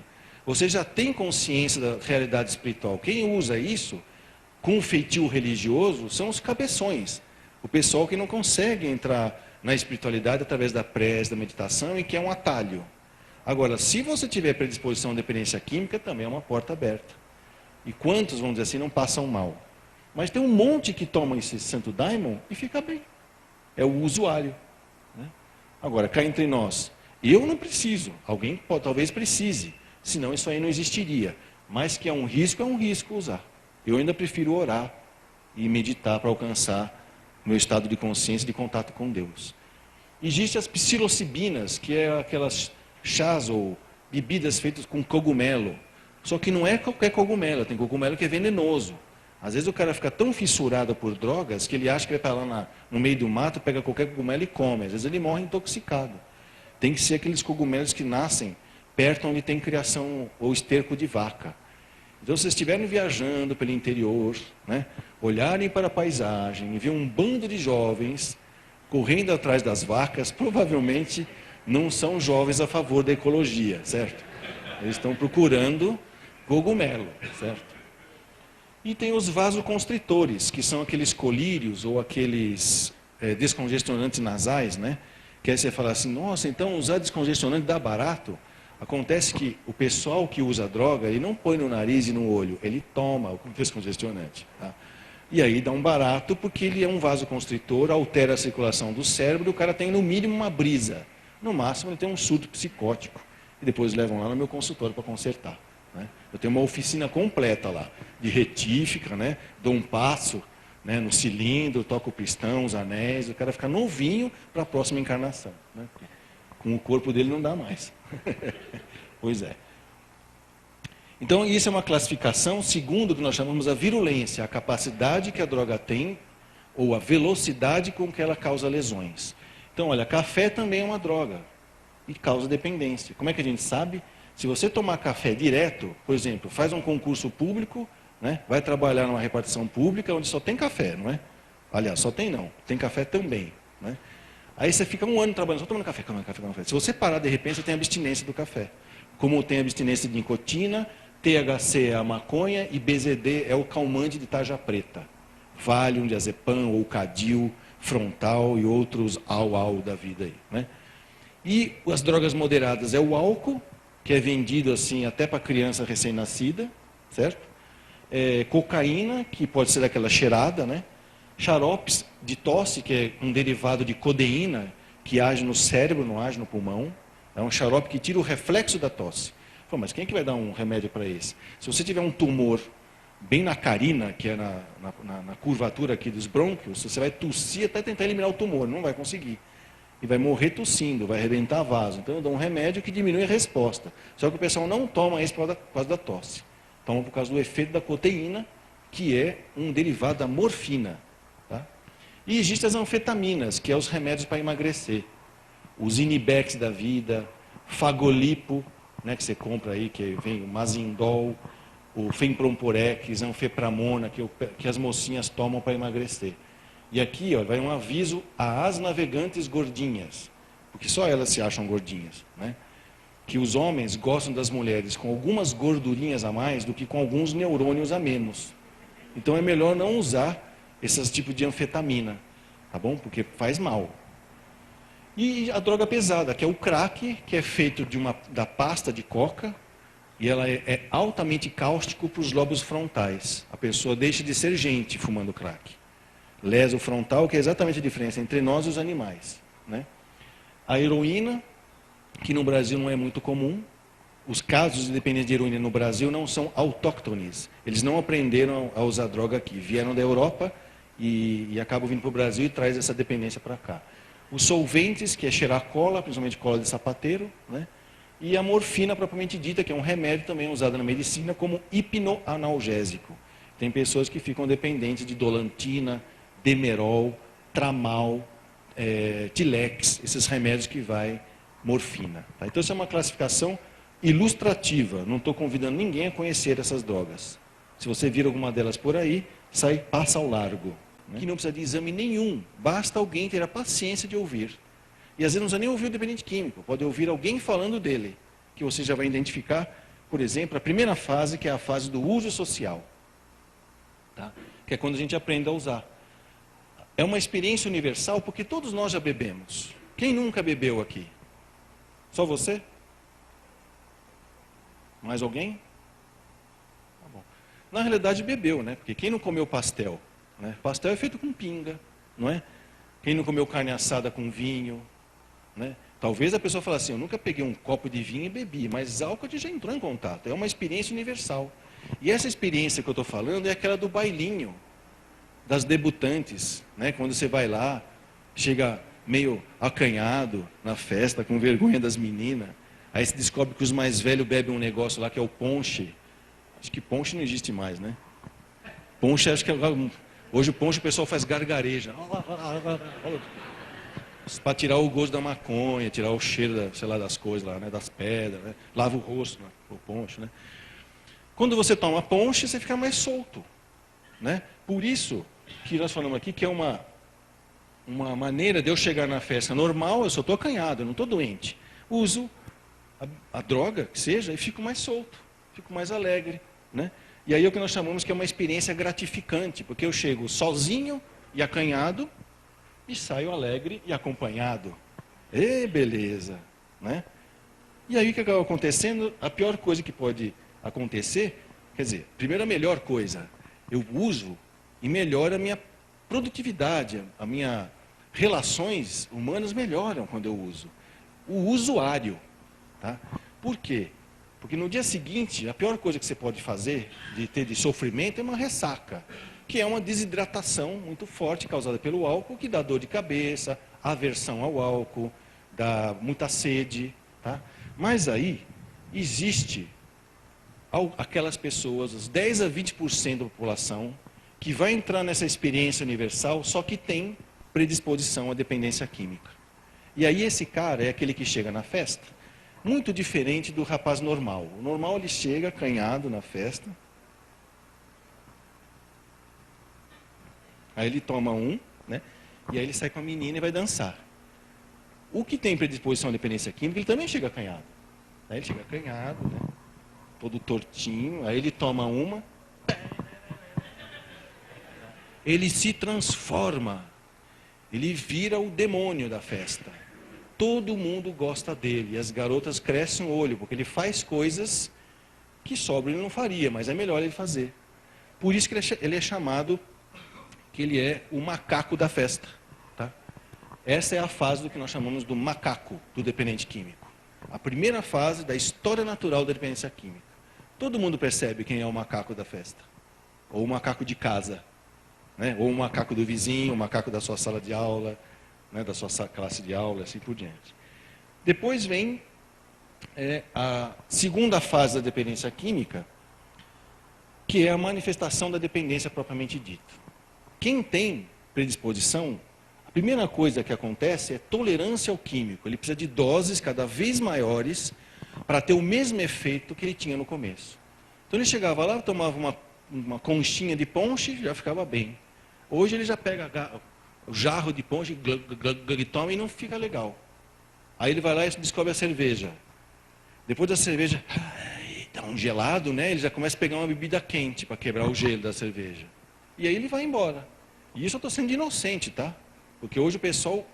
Você já tem consciência da realidade espiritual. Quem usa isso com feitio religioso são os cabeções. O pessoal que não consegue entrar na espiritualidade através da prece, da meditação e que é um atalho. Agora, se você tiver predisposição à dependência química, também é uma porta aberta. E quantos, vamos dizer assim, não passam mal? Mas tem um monte que toma esse Santo Daimon e fica bem. É o usuário. Né? Agora, cá entre nós, eu não preciso, alguém talvez precise, senão isso aí não existiria. Mas que é um risco usar. Eu ainda prefiro orar e meditar para alcançar o meu estado de consciência de contato com Deus. Existem as psilocibinas, que é aquelas chás ou bebidas feitas com cogumelo. Só que não é qualquer cogumelo, tem cogumelo que é venenoso. Às vezes o cara fica tão fissurado por drogas que ele acha que vai para lá no meio do mato, pega qualquer cogumelo e come. Às vezes ele morre intoxicado. Tem que ser aqueles cogumelos que nascem perto onde tem criação ou esterco de vaca. Então, se vocês estiverem viajando pelo interior, né, olharem para a paisagem e ver um bando de jovens correndo atrás das vacas, provavelmente não são jovens a favor da ecologia, certo? Eles estão procurando cogumelo, certo? E tem os vasoconstritores, que são aqueles colírios ou aqueles descongestionantes nasais, né? Que aí você fala assim, nossa, então usar descongestionante dá barato? Acontece que o pessoal que usa droga, ele não põe no nariz e no olho, ele toma o descongestionante. Tá? E aí dá um barato, porque ele é um vasoconstritor, altera a circulação do cérebro, o cara tem no mínimo uma brisa. No máximo ele tem um surto psicótico. E depois levam lá no meu consultório para consertar. Né? Eu tenho uma oficina completa lá, de retífica, né? Dou um passo, né, no cilindro, toco o pistão, os anéis, o cara fica novinho para a próxima encarnação. Né? Com o corpo dele não dá mais. Pois é. Então, isso é uma classificação segundo o que nós chamamos a virulência, a capacidade que a droga tem, ou a velocidade com que ela causa lesões. Então, olha, café também é uma droga. e causa dependência. Como é que a gente sabe? Se você tomar café direto, por exemplo, faz um concurso público, né, vai trabalhar numa repartição pública onde só tem café, não é? Aliás, só tem não, tem café também, né? Aí você fica um ano trabalhando, só tomando café, tomando café, tomando café. Se você parar, de repente, você tem abstinência do café. Como tem abstinência de nicotina, THC é a maconha e BZD é o calmante de tarja preta. Valium, diazepam, ou Cadil, Frontal e outros au da vida aí, né? E as drogas moderadas é o álcool, que é vendido assim até para criança recém-nascida, certo? Cocaína, que pode ser aquela cheirada, né? Xaropes de tosse, que é um derivado de codeína, que age no cérebro, não age no pulmão. É um xarope que tira o reflexo da tosse. Pô, mas quem é que vai dar um remédio para esse? Se você tiver um tumor bem na carina, que é na curvatura aqui dos brônquios, você vai tossir até tentar eliminar o tumor, não vai conseguir. E vai morrer tossindo, vai arrebentar vaso. Então eu dou um remédio que diminui a resposta. Só que o pessoal não toma isso por causa da tosse. Toma por causa do efeito da codeína, que é um derivado da morfina. Tá? E existem as anfetaminas, que é os remédios para emagrecer. Os Inibex da vida, Fagolipo, né, que você compra aí, que vem o Mazindol, o Fempромporex, Anfepramona, que as mocinhas tomam para emagrecer. E aqui ó, vai um aviso às navegantes gordinhas, porque só elas se acham gordinhas, né? Que os homens gostam das mulheres com algumas gordurinhas a mais do que com alguns neurônios a menos. Então é melhor não usar esses tipos de anfetamina, tá bom? Porque faz mal. E a droga pesada, que é o crack, que é feito da pasta de coca, e ela é altamente cáustico para os lobos frontais. A pessoa deixa de ser gente fumando crack. Lesa o frontal, que é exatamente a diferença entre nós e os animais, né? A heroína, que no Brasil não é muito comum. Os casos de dependência de heroína no Brasil não são autóctones. Eles não aprenderam a usar droga aqui. Vieram da Europa e acabam vindo para o Brasil e traz essa dependência para cá. Os solventes, que é cheirar cola, principalmente cola de sapateiro, né? E a morfina propriamente dita, que é um remédio também usado na medicina como hipnoanalgésico. Tem pessoas que ficam dependentes de dolantina, Demerol, Tramal, Tilex, esses remédios que vai morfina. Tá? Então, essa é uma classificação ilustrativa. Não estou convidando ninguém a conhecer essas drogas. Se você vir alguma delas por aí, passa ao largo. Né? Que não precisa de exame nenhum. Basta alguém ter a paciência de ouvir. E às vezes não precisa nem ouvir o dependente químico. Pode ouvir alguém falando dele, que você já vai identificar, por exemplo, a primeira fase, que é a fase do uso social. Tá? Que é quando a gente aprende a usar. É uma experiência universal, porque todos nós já bebemos. Quem nunca bebeu aqui? Só você? Mais alguém? Tá bom. Na realidade bebeu, né? Porque quem não comeu pastel? Né? Pastel é feito com pinga, não é? Quem não comeu carne assada com vinho? Né? Talvez a pessoa fale assim, eu nunca peguei um copo de vinho e bebi, mas álcool já entrou em contato. É uma experiência universal. E essa experiência que eu estou falando é aquela do bailinho, das debutantes, né? Quando você vai lá, chega meio acanhado na festa, com vergonha das meninas, aí você descobre que os mais velhos bebem um negócio lá que é o ponche. Acho que ponche não existe mais, né? Ponche, acho que hoje o ponche o pessoal faz gargareja. Para tirar o gosto da maconha, tirar o cheiro, sei lá, das coisas lá, né? Das pedras, né? Lava o rosto, né? O ponche, né? Quando você toma ponche, você fica mais solto, né? Por isso que nós falamos aqui que é uma maneira de eu chegar na festa normal, eu só estou acanhado, eu não estou doente. Uso a droga, que seja, e fico mais solto, fico mais alegre, né? E aí é o que nós chamamos que é uma experiência gratificante, porque eu chego sozinho e acanhado e saio alegre e acompanhado. Beleza, né? E aí o que acaba acontecendo? A pior coisa que pode acontecer, quer dizer, primeiro a melhor coisa, eu uso e melhora a minha produtividade, as minhas relações humanas melhoram quando eu uso. O usuário, tá? Por quê? Porque no dia seguinte, a pior coisa que você pode fazer, de ter de sofrimento, é uma ressaca, que é uma desidratação muito forte causada pelo álcool, que dá dor de cabeça, aversão ao álcool, dá muita sede, tá? Mas aí existe aquelas pessoas, os 10 a 20% da população, que vai entrar nessa experiência universal, só que tem predisposição à dependência química. E aí esse cara é aquele que chega na festa, muito diferente do rapaz normal. O normal ele chega acanhado na festa, aí ele toma um, né? E aí ele sai com a menina e vai dançar. O que tem predisposição à dependência química, ele também chega acanhado. Aí ele chega acanhado, né? Todo tortinho, aí ele toma uma, ele se transforma, ele vira o demônio da festa. Todo mundo gosta dele, e as garotas crescem o olho, porque ele faz coisas que sobra ele não faria, mas é melhor ele fazer. Por isso que ele é chamado, que ele é o macaco da festa. Tá? Essa é a fase do que nós chamamos do macaco do dependente químico. A primeira fase da história natural da dependência química. Todo mundo percebe quem é o macaco da festa. Ou o macaco de casa. Né? Ou o macaco do vizinho, o macaco da sua sala de aula, né? Da sua classe de aula, assim por diante. Depois vem a segunda fase da dependência química, que é a manifestação da dependência propriamente dita. Quem tem predisposição, a primeira coisa que acontece é tolerância ao químico. Ele precisa de doses cada vez maiores para ter o mesmo efeito que ele tinha no começo. Então ele chegava lá, tomava uma conchinha de ponche, já ficava bem. Hoje ele já pega o jarro de ponche, e toma e não fica legal. Aí ele vai lá e descobre a cerveja. Depois da cerveja, dá um gelado, né? Ele já começa a pegar uma bebida quente para quebrar o gelo da cerveja. E aí ele vai embora. E isso eu estou sendo inocente, tá? Porque hoje o pessoal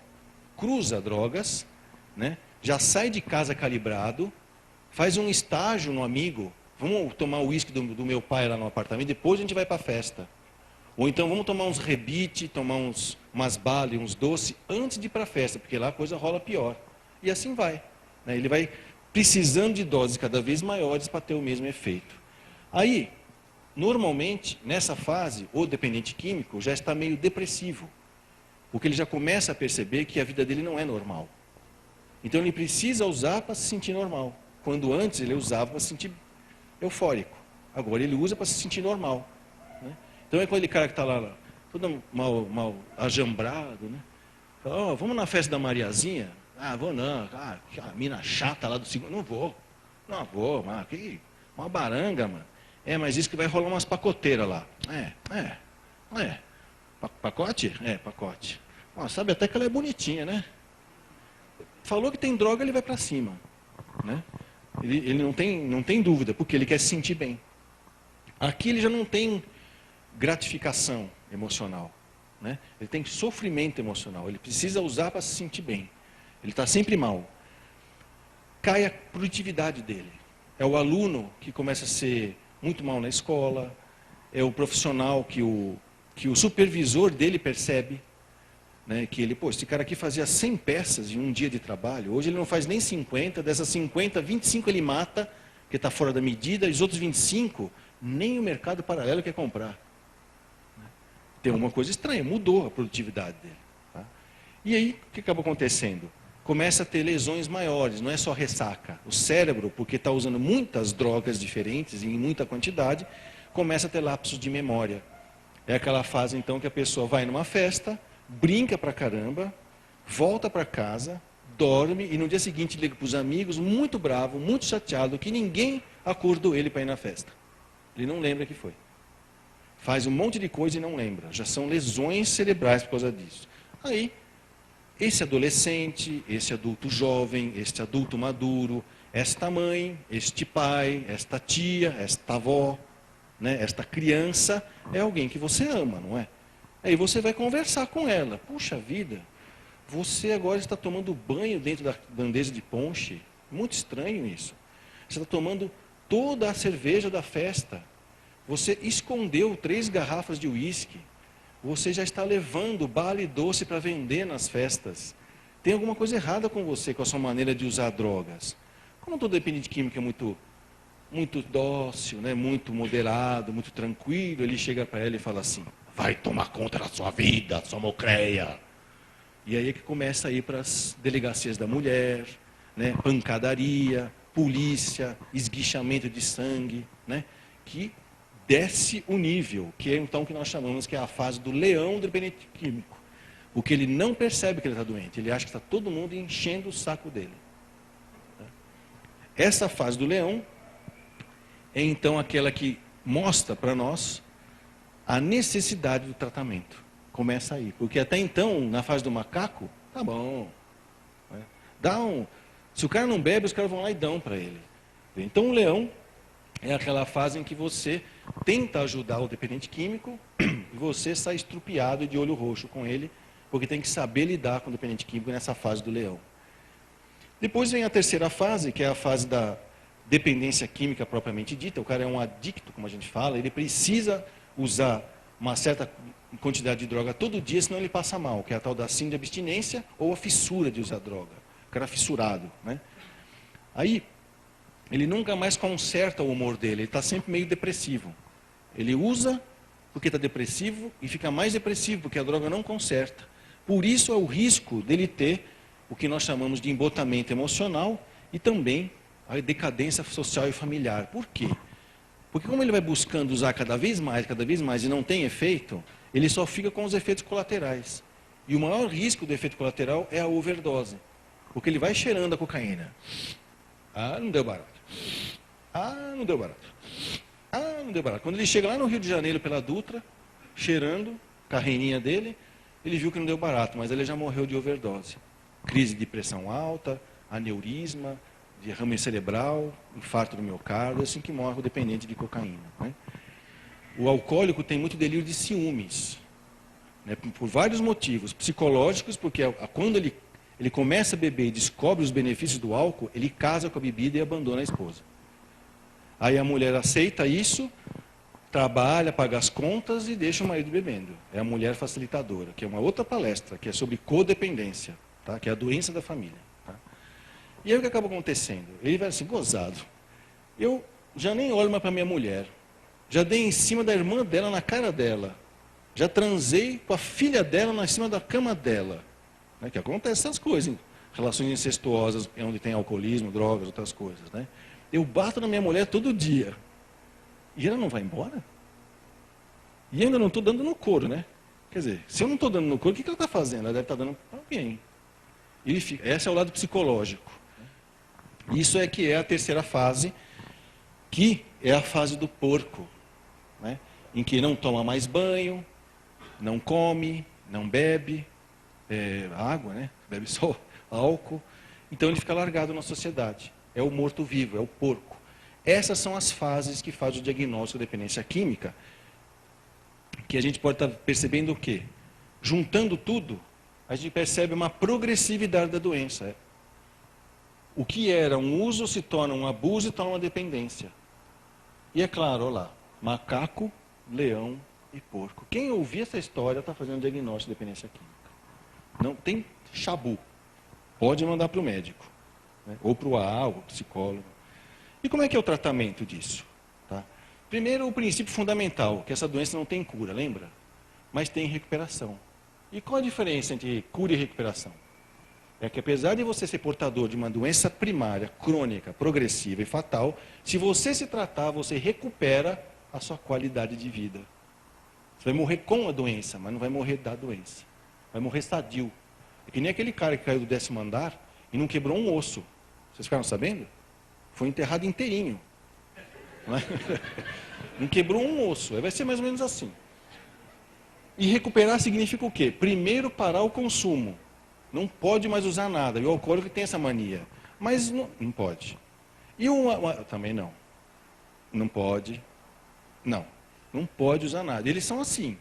cruza drogas, né? Já sai de casa calibrado, faz um estágio no amigo, vamos tomar o uísque do meu pai lá no apartamento, depois a gente vai para a festa. Ou então vamos tomar uns rebite, tomar umas balas, uns doces, antes de ir para a festa, porque lá a coisa rola pior. E assim vai. Né? Ele vai precisando de doses cada vez maiores para ter o mesmo efeito. Aí, normalmente, nessa fase, o dependente químico já está meio depressivo, porque ele já começa a perceber que a vida dele não é normal. Então ele precisa usar para se sentir normal. Quando antes ele usava para se sentir eufórico. Agora ele usa para se sentir normal. Né? Então é aquele cara que está lá, todo mal ajambrado, né? Fala, vamos na festa da Mariazinha? Ah, vou não. Ah, a mina chata lá do segundo. Não vou, mano. Que uma baranga, mano. Mas isso que vai rolar umas pacoteiras lá. Pacote? Pacote. Sabe até que ela é bonitinha, né? Falou que tem droga, ele vai para cima. Né? Ele não tem dúvida, porque ele quer se sentir bem. Aqui ele já não tem gratificação emocional. Né? Ele tem sofrimento emocional. Ele precisa usar para se sentir bem. Ele está sempre mal. Cai a produtividade dele. É o aluno que começa a ser muito mal na escola. É o profissional que o supervisor dele percebe. Né, que ele, esse cara aqui fazia 100 peças em um dia de trabalho, hoje ele não faz nem 50, dessas 50, 25 ele mata, porque está fora da medida, e os outros 25, nem o mercado paralelo quer comprar. Tem uma coisa estranha, mudou a produtividade dele. Tá? E aí, o que acaba acontecendo? Começa a ter lesões maiores, não é só ressaca. O cérebro, porque está usando muitas drogas diferentes, em muita quantidade, começa a ter lapsos de memória. É aquela fase, então, que a pessoa vai numa festa, brinca pra caramba, volta para casa, dorme e no dia seguinte liga para os amigos, muito bravo, muito chateado, que ninguém acordou ele para ir na festa. Ele não lembra que foi. Faz um monte de coisa e não lembra. Já são lesões cerebrais por causa disso. Aí, esse adolescente, esse adulto jovem, este adulto maduro, esta mãe, este pai, esta tia, esta avó, né, esta criança, é alguém que você ama, não é? Aí você vai conversar com ela. Puxa vida, você agora está tomando banho dentro da bandeja de ponche. Muito estranho isso. Você está tomando toda a cerveja da festa. Você escondeu 3 garrafas de uísque. Você já está levando bala e doce para vender nas festas. Tem alguma coisa errada com você, com a sua maneira de usar drogas. Como todo dependente químico é muito dócil, né? Muito moderado, muito tranquilo, ele chega para ela e fala assim: vai tomar conta da sua vida, sua mocreia. E aí é que começa a ir para as delegacias da mulher, né? Pancadaria, polícia, esguichamento de sangue, né? Que desce o nível, que é então o que nós chamamos que é a fase do leão do dependente químico. Porque ele não percebe que ele está doente, ele acha que está todo mundo enchendo o saco dele. Essa fase do leão é então aquela que mostra para nós a necessidade do tratamento. Começa aí, porque até então, na fase do macaco, tá bom. Se o cara não bebe, os caras vão lá e dão para ele. Então o leão é aquela fase em que você tenta ajudar o dependente químico e você sai estrupiado e de olho roxo com ele, porque tem que saber lidar com o dependente químico nessa fase do leão. Depois vem a terceira fase, que é a fase da dependência química propriamente dita. O cara é um adicto, como a gente fala, ele precisa usar uma certa quantidade de droga todo dia, senão ele passa mal, que é a tal da síndrome de abstinência ou a fissura de usar droga. O cara é fissurado, né? Aí, ele nunca mais conserta o humor dele, ele está sempre meio depressivo. Ele usa porque está depressivo e fica mais depressivo, porque a droga não conserta. Por isso é o risco dele ter o que nós chamamos de embotamento emocional e também a decadência social e familiar. Por quê? Porque como ele vai buscando usar cada vez mais e não tem efeito, ele só fica com os efeitos colaterais. E o maior risco do efeito colateral é a overdose. Porque ele vai cheirando a cocaína. Ah, não deu barato. Ah, não deu barato. Ah, não deu barato. Quando ele chega lá no Rio de Janeiro pela Dutra, cheirando, carreirinha dele, ele viu que não deu barato, mas ele já morreu de overdose. Crise de pressão alta, aneurisma, derrame cerebral, infarto do miocárdio, assim que morre o dependente de cocaína. Né? O alcoólico tem muito delírio de ciúmes, né? Por vários motivos. Psicológicos, porque quando ele começa a beber e descobre os benefícios do álcool, ele casa com a bebida e abandona a esposa. Aí a mulher aceita isso, trabalha, paga as contas e deixa o marido bebendo. É a mulher facilitadora, que é uma outra palestra, que é sobre codependência, tá? Que é a doença da família. Tá? E aí o que acaba acontecendo? Ele vai assim, gozado. Eu já nem olho mais para minha mulher. Já dei em cima da irmã dela, na cara dela. Já transei com a filha dela em cima da cama dela. Né? Que acontece essas coisas, hein? Relações incestuosas, onde tem alcoolismo, drogas, outras coisas. Né? Eu bato na minha mulher todo dia. E ela não vai embora? E ainda não estou dando no couro, né? Quer dizer, se eu não estou dando no couro, o que ela está fazendo? Ela deve estar dando para alguém. Esse é o lado psicológico. Isso é que é a terceira fase, que é a fase do porco. Né? Em que não toma mais banho, não come, não bebe água, né? Bebe só álcool. Então ele fica largado na sociedade. É o morto-vivo, é o porco. Essas são as fases que faz o diagnóstico de dependência química, que a gente pode estar percebendo o quê? Juntando tudo, a gente percebe uma progressividade da doença. O que era um uso se torna um abuso e torna uma dependência. E é claro, olha lá, macaco, leão e porco. Quem ouvir essa história está fazendo diagnóstico de dependência química. Não tem chabu. Pode mandar para o médico, né? Ou para o AA, ou para o psicólogo. E como é que é o tratamento disso? Tá? Primeiro, o princípio fundamental, que essa doença não tem cura, lembra? Mas tem recuperação. E qual a diferença entre cura e recuperação? É que apesar de você ser portador de uma doença primária, crônica, progressiva e fatal, se você se tratar, você recupera a sua qualidade de vida. Você vai morrer com a doença, mas não vai morrer da doença. Vai morrer sadio. É que nem aquele cara que caiu do 10º andar e não quebrou um osso. Vocês ficaram sabendo? Foi enterrado inteirinho. Não, não quebrou um osso. Aí vai ser mais ou menos assim. E recuperar significa o quê? Primeiro parar o consumo. Não pode mais usar nada. E o alcoólico tem essa mania. Mas não pode. E também não. Não pode. Não pode usar nada. Eles são assim.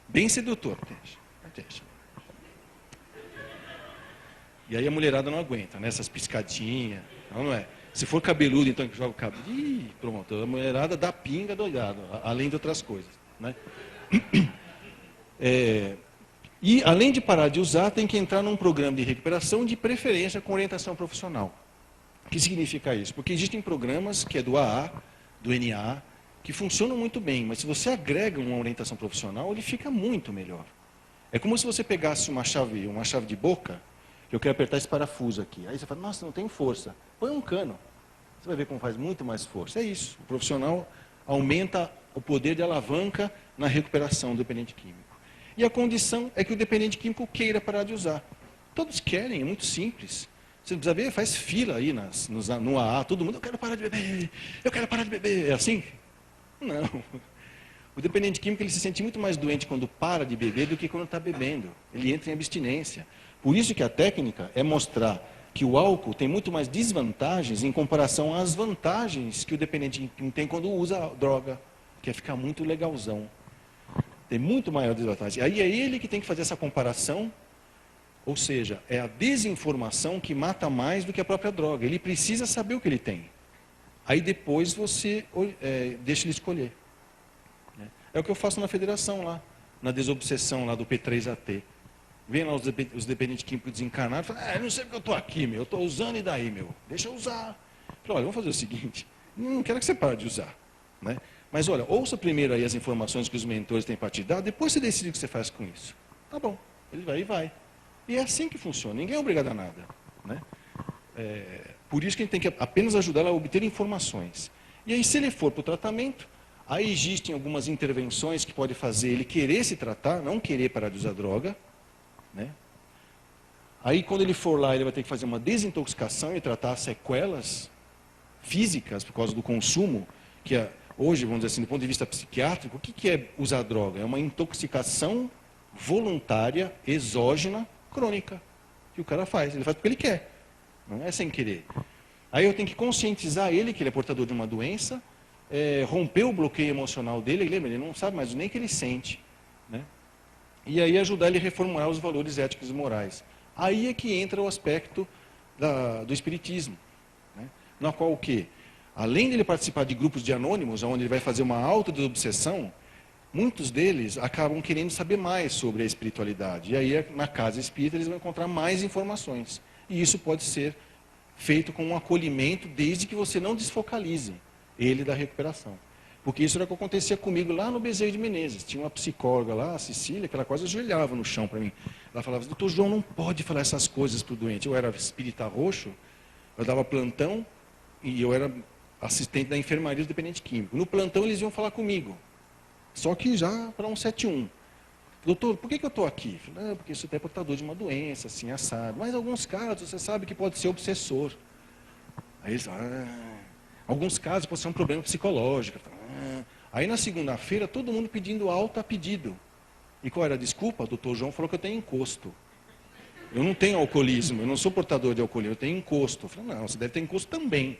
Bem sedutor. Deixa. E aí a mulherada não aguenta, né? Essas piscadinhas. Não é? Se for cabeludo, então que joga o cabelo. Ih, pronto. A mulherada dá pinga doidado. Além de outras coisas. Né? E, além de parar de usar, tem que entrar num programa de recuperação, de preferência com orientação profissional. O que significa isso? Porque existem programas, que é do AA, do NA, que funcionam muito bem, mas se você agrega uma orientação profissional, ele fica muito melhor. É como se você pegasse uma chave de boca, que eu quero apertar esse parafuso aqui. Aí você fala, nossa, não tem força. Põe um cano. Você vai ver como faz muito mais força. É isso. O profissional aumenta o poder de alavanca na recuperação do dependente químico. E a condição é que o dependente químico queira parar de usar. Todos querem, é muito simples. Você não precisa ver, faz fila aí no AA, todo mundo, eu quero parar de beber, eu quero parar de beber. É assim? Não. O dependente químico ele se sente muito mais doente quando para de beber do que quando está bebendo. Ele entra em abstinência. Por isso que a técnica é mostrar que o álcool tem muito mais desvantagens em comparação às vantagens que o dependente químico tem quando usa a droga, que é ficar muito legalzão. Tem muito maior desvantagem. Aí é ele que tem que fazer essa comparação, ou seja, é a desinformação que mata mais do que a própria droga. Ele precisa saber o que ele tem. Aí depois você deixa ele escolher. É o que eu faço na federação lá, na desobsessão lá do P3AT. Vem lá os dependentes químicos desencarnados e falam, eu não sei porque eu estou aqui, meu, eu estou usando e daí, meu, deixa eu usar. Eu falo, olha, vamos fazer o seguinte, não quero que você pare de usar. Né? Mas olha, ouça primeiro aí as informações que os mentores têm para te dar, depois você decide o que você faz com isso. Tá bom, ele vai e vai. E é assim que funciona, ninguém é obrigado a nada. Né? Por isso que a gente tem que apenas ajudar a obter informações. E aí, se ele for para o tratamento, aí existem algumas intervenções que pode fazer ele querer se tratar, não querer parar de usar droga. Né? Aí, quando ele for lá, ele vai ter que fazer uma desintoxicação e tratar as sequelas físicas por causa do consumo, que hoje, vamos dizer assim, do ponto de vista psiquiátrico, o que é usar droga? É uma intoxicação voluntária, exógena, crônica, que o cara faz. Ele faz porque ele quer, não é sem querer. Aí eu tenho que conscientizar ele que ele é portador de uma doença, romper o bloqueio emocional dele, lembra, ele não sabe mais nem o que ele sente. Né? E aí ajudar ele a reformular os valores éticos e morais. Aí é que entra o aspecto do espiritismo, né? Na qual o quê? Além dele participar de grupos de anônimos, onde ele vai fazer uma autodesobsessão, muitos deles acabam querendo saber mais sobre a espiritualidade. E aí, na casa espírita, eles vão encontrar mais informações. E isso pode ser feito com um acolhimento, desde que você não desfocalize ele da recuperação. Porque isso era o que acontecia comigo lá no Bezerra de Menezes. Tinha uma psicóloga lá, a Cecília, que ela quase ajoelhava no chão para mim. Ela falava, doutor João, não pode falar essas coisas para o doente. Eu era espírita roxo, eu dava plantão e eu era assistente da enfermaria do dependente químico. No plantão eles iam falar comigo, só que já para 171. Doutor, por que eu estou aqui? Eu falei, porque você é portador de uma doença, assim, assado. Mas em alguns casos você sabe que pode ser obsessor. Aí eles alguns casos pode ser um problema psicológico. Aí na segunda-feira, todo mundo pedindo alta a pedido. E qual era a desculpa? O doutor João falou que eu tenho encosto. Eu não tenho alcoolismo, eu não sou portador de alcoolismo, eu tenho encosto. Eu falei, não, você deve ter encosto também.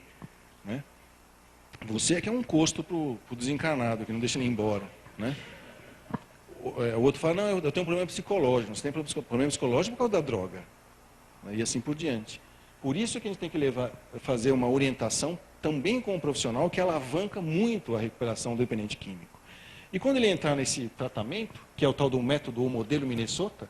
Né? Você é que é um encosto para o desencarnado, que não deixa ele ir embora. Né? O outro fala, não, eu tenho um problema psicológico. Você tem problema psicológico por causa da droga. E assim por diante. Por isso que a gente tem que fazer uma orientação também com o profissional que alavanca muito a recuperação do dependente químico. E quando ele entrar nesse tratamento, que é o tal do método ou modelo Minnesota,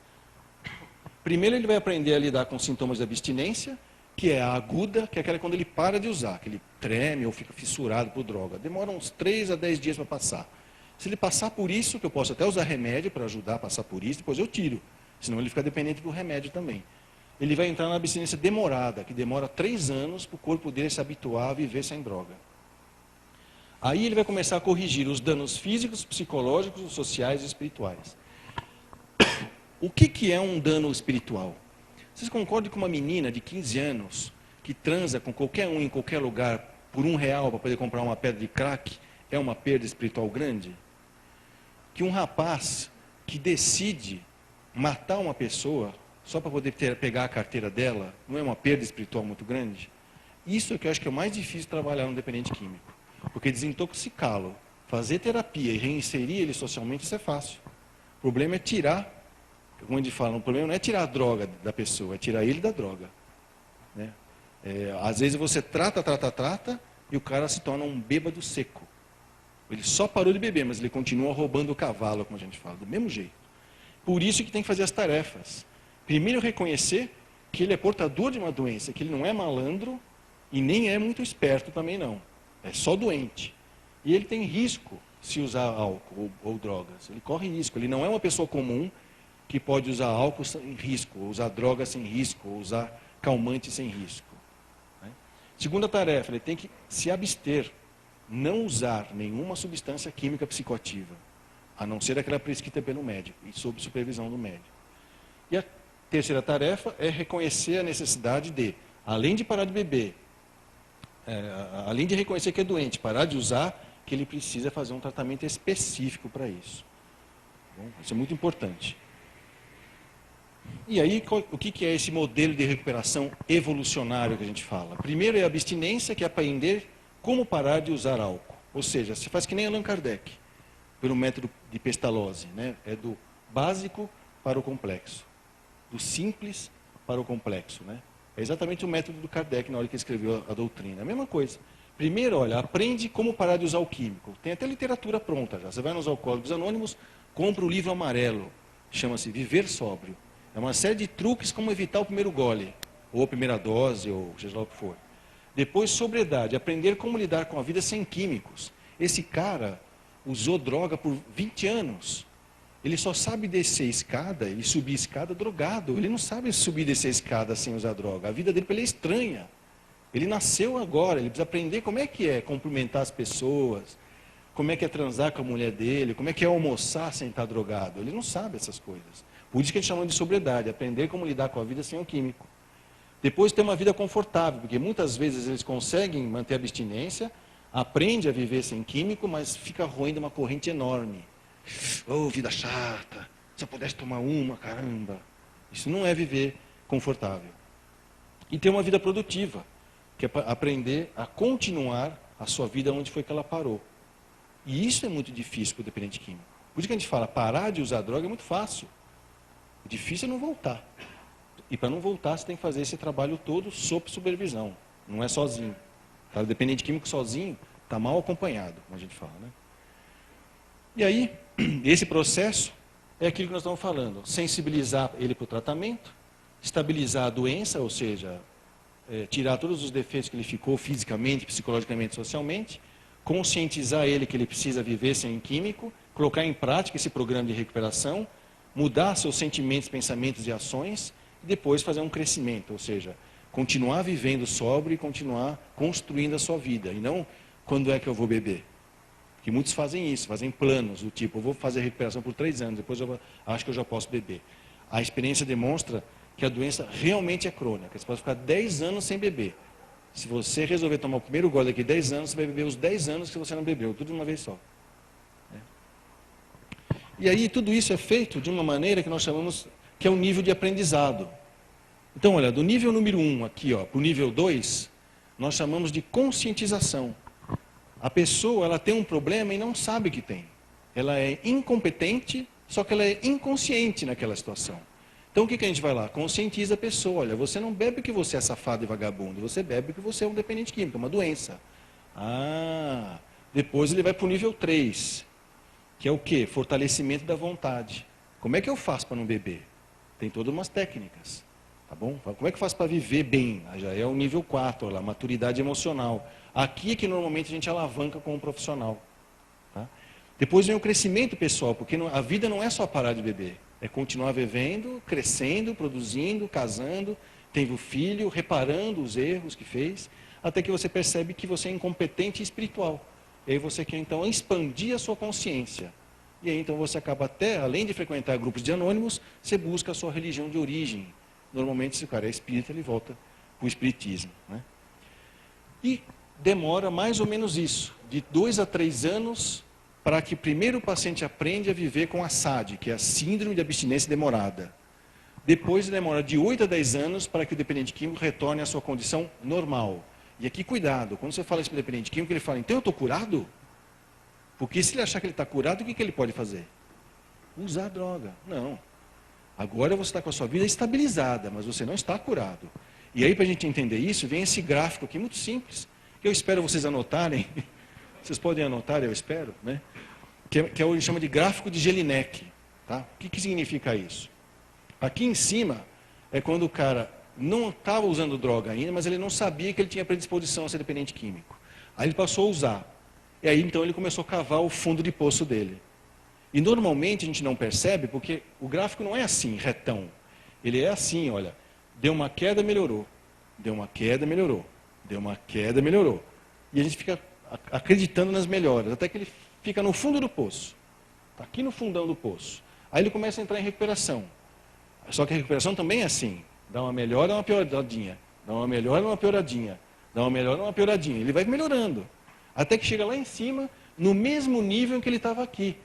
primeiro ele vai aprender a lidar com sintomas de abstinência, que é a aguda, que é aquela quando ele para de usar, que ele treme ou fica fissurado por droga. Demora uns 3 a 10 dias para passar. Se ele passar por isso, que eu posso até usar remédio para ajudar a passar por isso, depois eu tiro. Senão ele fica dependente do remédio também. Ele vai entrar na abstinência demorada, que demora 3 anos para o corpo dele se habituar a viver sem droga. Aí ele vai começar a corrigir os danos físicos, psicológicos, sociais e espirituais. O que é um dano espiritual? Vocês concordam que uma menina de 15 anos, que transa com qualquer um em qualquer lugar, por R$1 para poder comprar uma pedra de crack, é uma perda espiritual grande? Que um rapaz que decide matar uma pessoa só para poder pegar a carteira dela, não é uma perda espiritual muito grande? Isso é que eu acho que é o mais difícil trabalhar no dependente químico. Porque desintoxicá-lo, fazer terapia e reinserir ele socialmente, isso é fácil. O problema é tirar, como a gente fala, o problema não é tirar a droga da pessoa, é tirar ele da droga. Né? Às vezes você trata, e o cara se torna um bêbado seco. Ele só parou de beber, mas ele continua roubando o cavalo, como a gente fala, do mesmo jeito. Por isso que tem que fazer as tarefas. Primeiro, reconhecer que ele é portador de uma doença, que ele não é malandro e nem é muito esperto também não. É só doente. E ele tem risco se usar álcool ou drogas. Ele corre risco. Ele não é uma pessoa comum que pode usar álcool sem risco, ou usar drogas sem risco, ou usar calmante sem risco. Né? Segunda tarefa, ele tem que se abster, não usar nenhuma substância química psicoativa. a não ser aquela prescrita pelo médico e sob supervisão do médico. E a terceira tarefa é reconhecer a necessidade de, além de parar de beber, além de reconhecer que é doente, parar de usar, que ele precisa fazer um tratamento específico para isso. Bom, isso é muito importante. E aí, o que é esse modelo de recuperação evolucionário que a gente fala? Primeiro é a abstinência, que é aprender como parar de usar álcool. Ou seja, você faz que nem Allan Kardec, pelo método de Pestalozzi, né? É do básico para o complexo, do simples para o complexo, né? É exatamente o método do Kardec na hora que escreveu a doutrina. A mesma coisa. Primeiro, olha, aprende como parar de usar o químico. Tem até literatura pronta já. Você vai nos Alcoólicos Anônimos, compra o livro amarelo, chama-se Viver Sóbrio. É uma série de truques como evitar o primeiro gole, ou a primeira dose, ou seja lá o que for. Depois, sobriedade, aprender como lidar com a vida sem químicos. Esse cara usou droga por 20 anos. Ele só sabe descer escada e subir escada drogado. Ele não sabe subir e descer escada sem usar droga. A vida dele é estranha. Ele nasceu agora, ele precisa aprender como é que é cumprimentar as pessoas, como é que é transar com a mulher dele, como é que é almoçar sem estar drogado. Ele não sabe essas coisas. Por isso que a gente chama de sobriedade, aprender como lidar com a vida sem o químico. Depois ter uma vida confortável, porque muitas vezes eles conseguem manter a abstinência, aprende a viver sem químico, mas fica roendo uma corrente enorme. Oh, vida chata, se eu pudesse tomar uma, caramba. Isso não é viver confortável. E ter uma vida produtiva, que é aprender a continuar a sua vida onde foi que ela parou. E isso é muito difícil para o dependente químico. Por isso que a gente fala, parar de usar droga é muito fácil. O difícil é não voltar. E para não voltar, você tem que fazer esse trabalho todo sob supervisão. Não é sozinho. Tá? O dependente químico sozinho está mal acompanhado, como a gente fala, né? E aí, esse processo é aquilo que nós estamos falando. Sensibilizar ele para o tratamento, estabilizar a doença, ou seja, tirar todos os defeitos que ele ficou fisicamente, psicologicamente, socialmente, conscientizar ele que ele precisa viver sem químico, colocar em prática esse programa de recuperação, mudar seus sentimentos, pensamentos e ações, e depois fazer um crescimento, ou seja, continuar vivendo sóbrio e continuar construindo a sua vida, e não quando é que eu vou beber. Porque muitos fazem isso, fazem planos, do tipo, eu vou fazer recuperação por 3 anos, depois eu acho que eu já posso beber. A experiência demonstra que a doença realmente é crônica. Você pode ficar 10 anos sem beber. Se você resolver tomar o primeiro gole daqui 10 anos, você vai beber os 10 anos que você não bebeu, tudo de uma vez só. E aí tudo isso é feito de uma maneira que nós chamamos, que é o nível de aprendizado. Então, olha, do nível número 1 aqui, para o nível 2, nós chamamos de conscientização. A pessoa, ela tem um problema e não sabe que tem. Ela é incompetente, só que ela é inconsciente naquela situação. Então, o que a gente vai lá? Conscientiza a pessoa. Olha, você não bebe porque você é safado e vagabundo. Você bebe porque você é um dependente químico, é uma doença. Depois ele vai para o nível 3, que é o quê? Fortalecimento da vontade. Como é que eu faço para não beber? Tem todas umas técnicas. Tá bom? Como é que eu faço para viver bem? Já é o nível 4, lá, maturidade emocional. Aqui é que normalmente a gente alavanca com um profissional. Tá? Depois vem o crescimento pessoal, porque a vida não é só parar de beber. É continuar vivendo, crescendo, produzindo, casando, tendo filho, reparando os erros que fez, até que você percebe que você é incompetente espiritual. E aí você quer então expandir a sua consciência. E aí então você acaba até, além de frequentar grupos de anônimos, você busca a sua religião de origem. Normalmente, se o cara é espírita, ele volta para o espiritismo. Né? E demora mais ou menos isso, de 2 a 3 anos, para que primeiro o paciente aprenda a viver com a SAD, que é a Síndrome de Abstinência Demorada. Depois demora de 8 a 10 anos para que o dependente químico retorne à sua condição normal. E aqui, cuidado, quando você fala isso para o dependente químico, ele fala, então eu estou curado? Porque se ele achar que ele está curado, o que ele pode fazer? Usar droga. Não. Agora você está com a sua vida estabilizada, mas você não está curado. E aí, para a gente entender isso, vem esse gráfico aqui, muito simples, que eu espero vocês anotarem. Vocês podem anotar, eu espero, né? Que é o que chama de gráfico de Jelinek. Tá? O que significa isso? Aqui em cima é quando o cara não estava usando droga ainda, mas ele não sabia que ele tinha predisposição a ser dependente químico. Aí ele passou a usar. E aí então ele começou a cavar o fundo de poço dele. E normalmente a gente não percebe, porque o gráfico não é assim, retão. Ele é assim, olha, deu uma queda, melhorou. Deu uma queda, melhorou. Deu uma queda, melhorou. E a gente fica acreditando nas melhoras, até que ele fica no fundo do poço. Está aqui no fundão do poço. Aí ele começa a entrar em recuperação. Só que a recuperação também é assim. Dá uma melhora, uma pioradinha. Dá uma melhora, uma pioradinha. Dá uma melhora, uma pioradinha. Ele vai melhorando. Até que chega lá em cima, no mesmo nível em que ele estava aqui.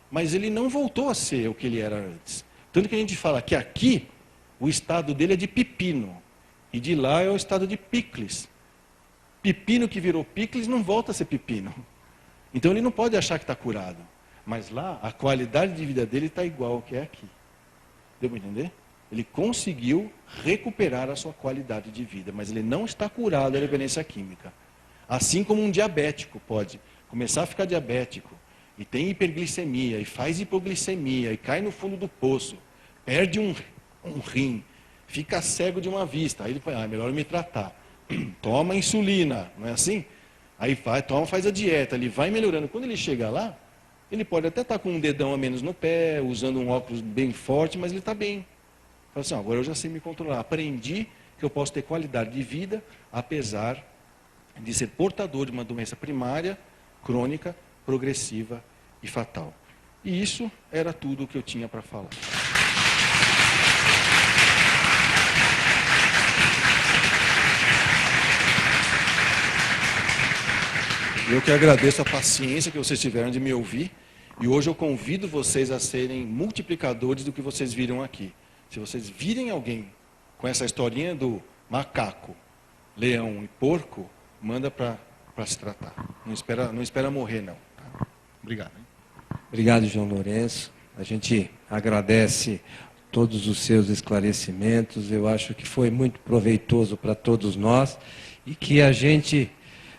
Mas ele não voltou a ser o que ele era antes. Tanto que a gente fala que aqui, o estado dele é de pepino. E de lá é o estado de picles. Pepino que virou picles não volta a ser pepino. Então ele não pode achar que está curado. Mas lá, a qualidade de vida dele está igual ao que é aqui. Deu para entender? Ele conseguiu recuperar a sua qualidade de vida, mas ele não está curado da dependência química. Assim como um diabético pode começar a ficar diabético, e tem hiperglicemia, e faz hipoglicemia, e cai no fundo do poço, perde um rim, fica cego de uma vista, aí ele fala, é melhor me tratar. Toma insulina, não é assim? Aí faz a dieta, ele vai melhorando. Quando ele chega lá, ele pode até estar com um dedão a menos no pé, usando um óculos bem forte, mas ele está bem. Fala assim, agora eu já sei me controlar. Aprendi que eu posso ter qualidade de vida, apesar de ser portador de uma doença primária, crônica, progressiva e fatal. E isso era tudo o que eu tinha para falar. Eu que agradeço a paciência que vocês tiveram de me ouvir. E hoje eu convido vocês a serem multiplicadores do que vocês viram aqui. Se vocês virem alguém com essa historinha do macaco, leão e porco, manda para se tratar. Não espera morrer, não. Tá? Obrigado. Hein? Obrigado, João Lourenço. A gente agradece todos os seus esclarecimentos. Eu acho que foi muito proveitoso para todos nós e que a gente...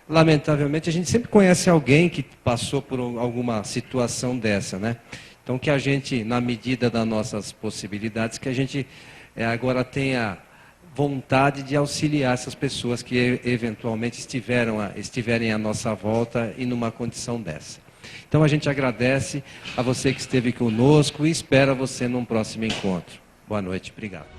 Lamentavelmente, a gente sempre conhece alguém que passou por alguma situação dessa, né? Então, que a gente, na medida das nossas possibilidades, que a gente agora tenha vontade de auxiliar essas pessoas que eventualmente estiverem à nossa volta e numa condição dessa. Então, a gente agradece a você que esteve conosco e espera você num próximo encontro. Boa noite, obrigado.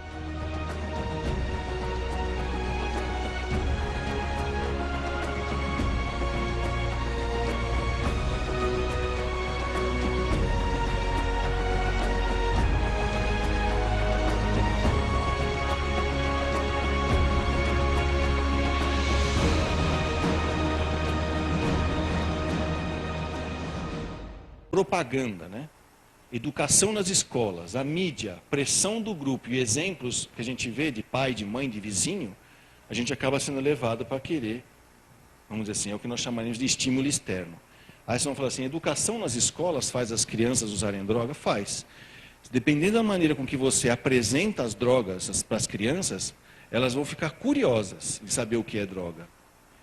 Propaganda, né? Educação nas escolas, a mídia, pressão do grupo e exemplos que a gente vê de pai, de mãe, de vizinho, a gente acaba sendo levado para querer, vamos dizer assim, é o que nós chamaremos de estímulo externo. Aí vocês vão falar assim, educação nas escolas faz as crianças usarem droga? Faz. Dependendo da maneira com que você apresenta as drogas para as crianças, elas vão ficar curiosas de saber o que é droga.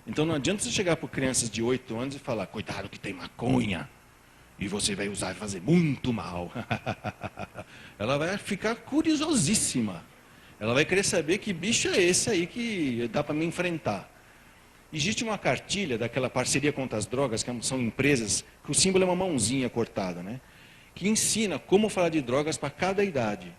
Então não adianta você chegar para crianças de 8 anos e falar, cuidado que tem maconha. E você vai usar e fazer muito mal. Ela vai ficar curiosíssima. Ela vai querer saber que bicho é esse aí que dá para me enfrentar. Existe uma cartilha daquela parceria contra as drogas, que são empresas, que o símbolo é uma mãozinha cortada, né? Que ensina como falar de drogas para cada idade.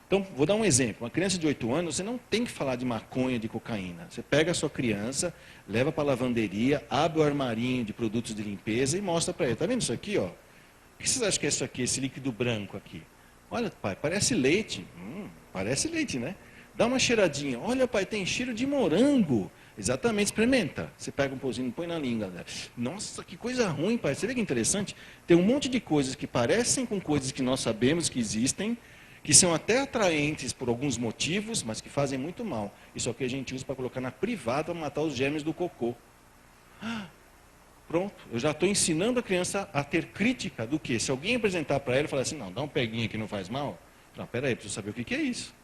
Então, vou dar um exemplo. Uma criança de 8 anos, você não tem que falar de maconha, de cocaína. Você pega a sua criança, leva para a lavanderia, abre o armarinho de produtos de limpeza e mostra para ele. Está vendo isso aqui, ó? O que vocês acham que é isso aqui, esse líquido branco aqui? Olha, pai, parece leite. Parece leite, né? Dá uma cheiradinha. Olha, pai, tem cheiro de morango. Exatamente, experimenta. Você pega um pouquinho, põe na língua. Nossa, que coisa ruim, pai. Você vê que interessante? Tem um monte de coisas que parecem com coisas que nós sabemos que existem, que são até atraentes por alguns motivos, mas que fazem muito mal. Isso aqui a gente usa para colocar na privada para matar os germes do cocô. Pronto, eu já estou ensinando a criança a ter crítica do que? Se alguém apresentar para ela e falar assim, não, dá um peguinho que não faz mal. Não, peraí, preciso saber o que é isso.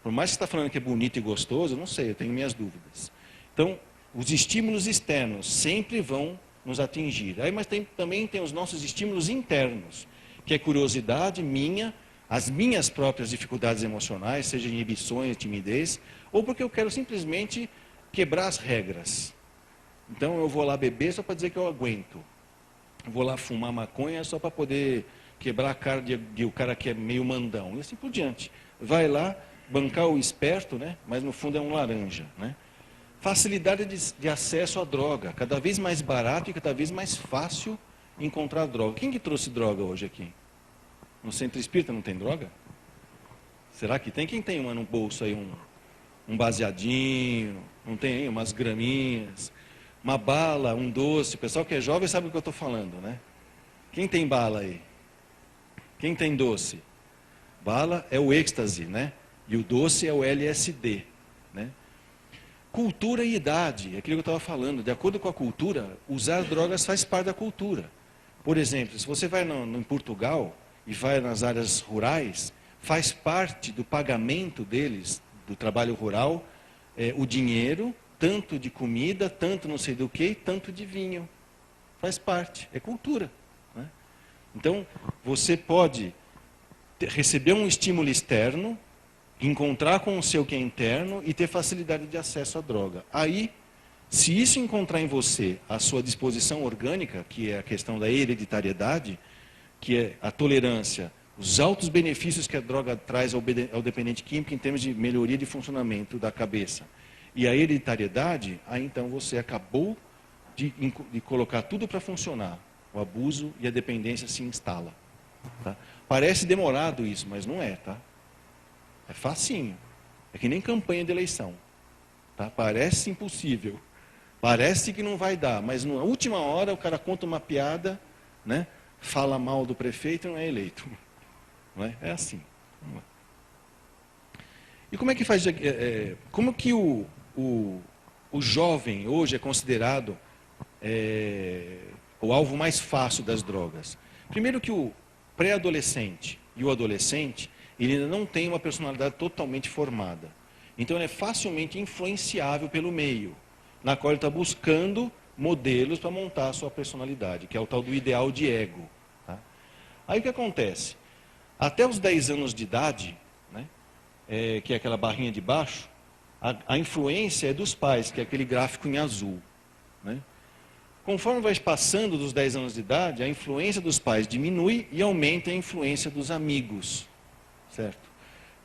Por mais que você está falando que é bonito e gostoso, eu não sei, eu tenho minhas dúvidas. Então, os estímulos externos sempre vão nos atingir. Aí, mas também tem os nossos estímulos internos, que é curiosidade minha, as minhas próprias dificuldades emocionais, seja inibições, timidez, ou porque eu quero simplesmente quebrar as regras. Então eu vou lá beber só para dizer que eu aguento. Eu vou lá fumar maconha só para poder quebrar a cara de o cara que é meio mandão. E assim por diante. Vai lá, bancar o esperto, né? Mas no fundo é um laranja. Né? Facilidade de acesso à droga. Cada vez mais barato e cada vez mais fácil encontrar droga. Quem que trouxe droga hoje aqui? No centro espírita não tem droga? Será que tem? Quem tem uma no bolso aí, um baseadinho, não tem aí umas graminhas, uma bala, um doce? O pessoal que é jovem sabe o que eu estou falando, né? Quem tem bala aí? Quem tem doce? Bala é o êxtase, né? E o doce é o LSD, né? Cultura e idade, é aquilo que eu estava falando. De acordo com a cultura, usar drogas faz parte da cultura. Por exemplo, se você vai em Portugal e vai nas áreas rurais, faz parte do pagamento deles, do trabalho rural, o dinheiro, tanto de comida, tanto não sei do que, tanto de vinho. Faz parte, é cultura, né? Então, você pode receber um estímulo externo, encontrar com o seu que é interno e ter facilidade de acesso à droga. Aí, se isso encontrar em você a sua disposição orgânica, que é a questão da hereditariedade, que é a tolerância, os altos benefícios que a droga traz ao dependente químico em termos de melhoria de funcionamento da cabeça, e a hereditariedade, aí então você acabou de colocar tudo para funcionar. O abuso e a dependência se instala. Tá? Parece demorado isso, mas não é, tá? É facinho. É que nem campanha de eleição. Tá? Parece impossível. Parece que não vai dar, mas na última hora o cara conta uma piada, né? Fala mal do prefeito e não é eleito. Não é? É assim. E como é que faz? Como que o jovem hoje é considerado o alvo mais fácil das drogas? Primeiro que o pré-adolescente e o adolescente, ele ainda não tem uma personalidade totalmente formada. Então ele é facilmente influenciável pelo meio, na qual ele está buscando modelos para montar a sua personalidade, que é o tal do ideal de ego. Tá? Aí o que acontece? Até os 10 anos de idade, né, que é aquela barrinha de baixo, a influência é dos pais, que é aquele gráfico em azul. Né? Conforme vai passando dos 10 anos de idade, a influência dos pais diminui e aumenta a influência dos amigos. Certo?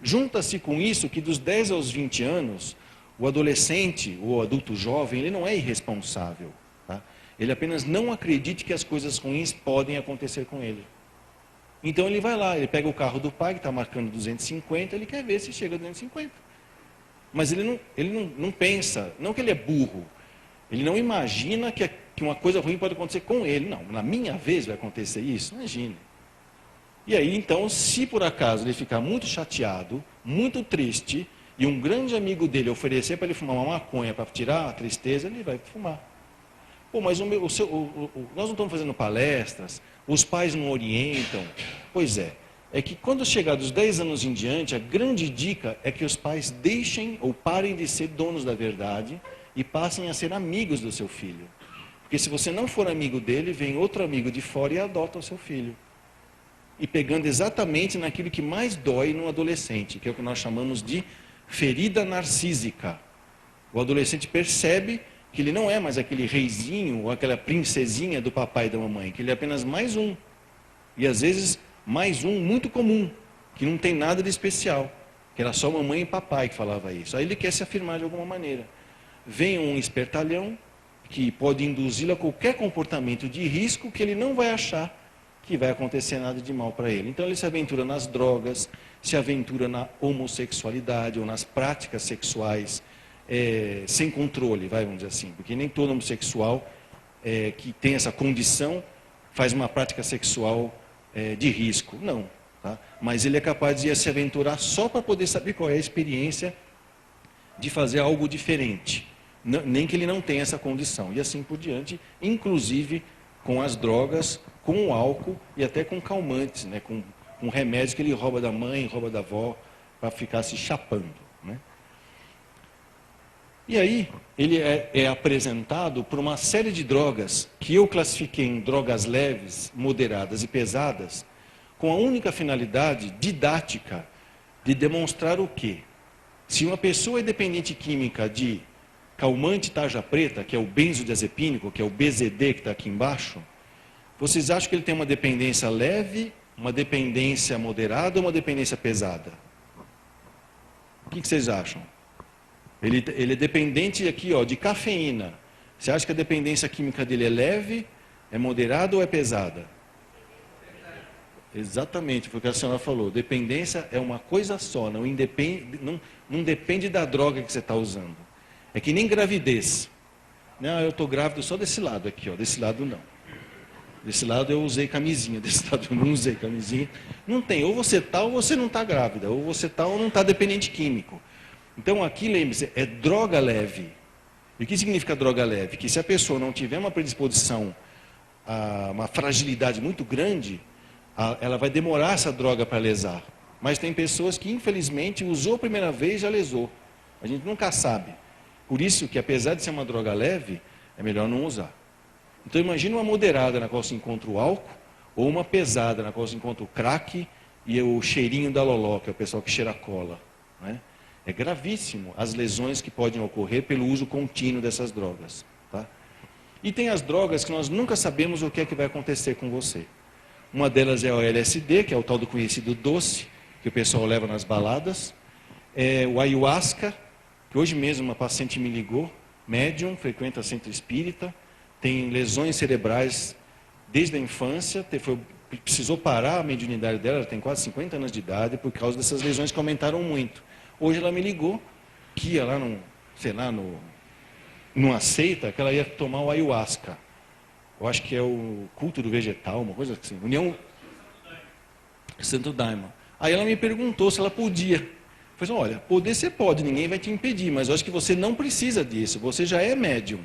Junta-se com isso que dos 10 aos 20 anos, o adolescente ou adulto jovem, ele não é irresponsável. Tá? Ele apenas não acredita que as coisas ruins podem acontecer com ele. Então ele vai lá, ele pega o carro do pai, que está marcando 250, ele quer ver se chega a 250. Mas ele não pensa, não que ele é burro, ele não imagina que uma coisa ruim pode acontecer com ele. Não, na minha vez vai acontecer isso, imagine. E aí, então, se por acaso ele ficar muito chateado, muito triste, e um grande amigo dele oferecer para ele fumar uma maconha para tirar a tristeza, ele vai fumar. Pô, mas nós não estamos fazendo palestras, os pais não orientam. Pois é que quando chegar dos 10 anos em diante, a grande dica é que os pais deixem ou parem de ser donos da verdade e passem a ser amigos do seu filho. Porque se você não for amigo dele, vem outro amigo de fora e adota o seu filho. E pegando exatamente naquilo que mais dói no adolescente, que é o que nós chamamos de ferida narcísica. O adolescente percebe que ele não é mais aquele reizinho ou aquela princesinha do papai e da mamãe, que ele é apenas mais um. E às vezes mais um muito comum, que não tem nada de especial, que era só mamãe e papai que falava isso. Aí ele quer se afirmar de alguma maneira. Vem um espertalhão que pode induzi-lo a qualquer comportamento de risco que ele não vai achar que vai acontecer nada de mal para ele. Então ele se aventura nas drogas, se aventura na homossexualidade ou nas práticas sexuais sem controle, vamos dizer assim. Porque nem todo homossexual que tem essa condição faz uma prática sexual de risco. Não. Tá? Mas ele é capaz de se aventurar só para poder saber qual é a experiência de fazer algo diferente. Nem que ele não tenha essa condição. E assim por diante, inclusive com as drogas, com o álcool e até com calmantes, né? com remédios que ele rouba da mãe, rouba da avó, para ficar se chapando. Né? E aí, ele é apresentado por uma série de drogas, que eu classifiquei em drogas leves, moderadas e pesadas, com a única finalidade didática de demonstrar o quê? Se uma pessoa é dependente química de calmante tarja preta, que é o benzodiazepínico, que é o BZD que está aqui embaixo, vocês acham que ele tem uma dependência leve, uma dependência moderada ou uma dependência pesada? O que vocês acham? Ele é dependente aqui, ó, de cafeína. Você acha que a dependência química dele é leve, É moderada ou é pesada? Exatamente, foi o que a senhora falou. Dependência é uma coisa só, não depende da droga que você está usando. É que nem gravidez. Não, eu estou grávido só desse lado aqui, ó, desse lado não. Desse lado eu usei camisinha, desse lado eu não usei camisinha. Não tem, ou você está ou você não está grávida, ou você está ou não está dependente químico. Então aqui, lembre-se, é droga leve. E o que significa droga leve? Que se a pessoa não tiver uma predisposição a uma fragilidade muito grande, ela vai demorar essa droga para lesar. Mas tem pessoas que, infelizmente, usou a primeira vez e já lesou. A gente nunca sabe. Por isso que, apesar de ser uma droga leve, é melhor não usar. Então, imagine uma moderada na qual se encontra o álcool, ou uma pesada na qual se encontra o crack e o cheirinho da loló, que é o pessoal que cheira cola. Né? É gravíssimo as lesões que podem ocorrer pelo uso contínuo dessas drogas. Tá? E tem as drogas que nós nunca sabemos o que é que vai acontecer com você. Uma delas é o LSD, que é o tal do conhecido doce, que o pessoal leva nas baladas. É o ayahuasca, que hoje mesmo uma paciente me ligou, médium, frequenta centro espírita, tem lesões cerebrais desde a infância, precisou parar a mediunidade dela, ela tem quase 50 anos de idade, por causa dessas lesões que aumentaram muito. Hoje ela me ligou, que ia lá, numa seita, que ela ia tomar o ayahuasca. Eu acho que é o culto do vegetal, uma coisa assim. União Santo Daimon. Aí ela me perguntou se ela podia. Eu falei, olha, poder você pode, ninguém vai te impedir, mas eu acho que você não precisa disso. Você já é médium.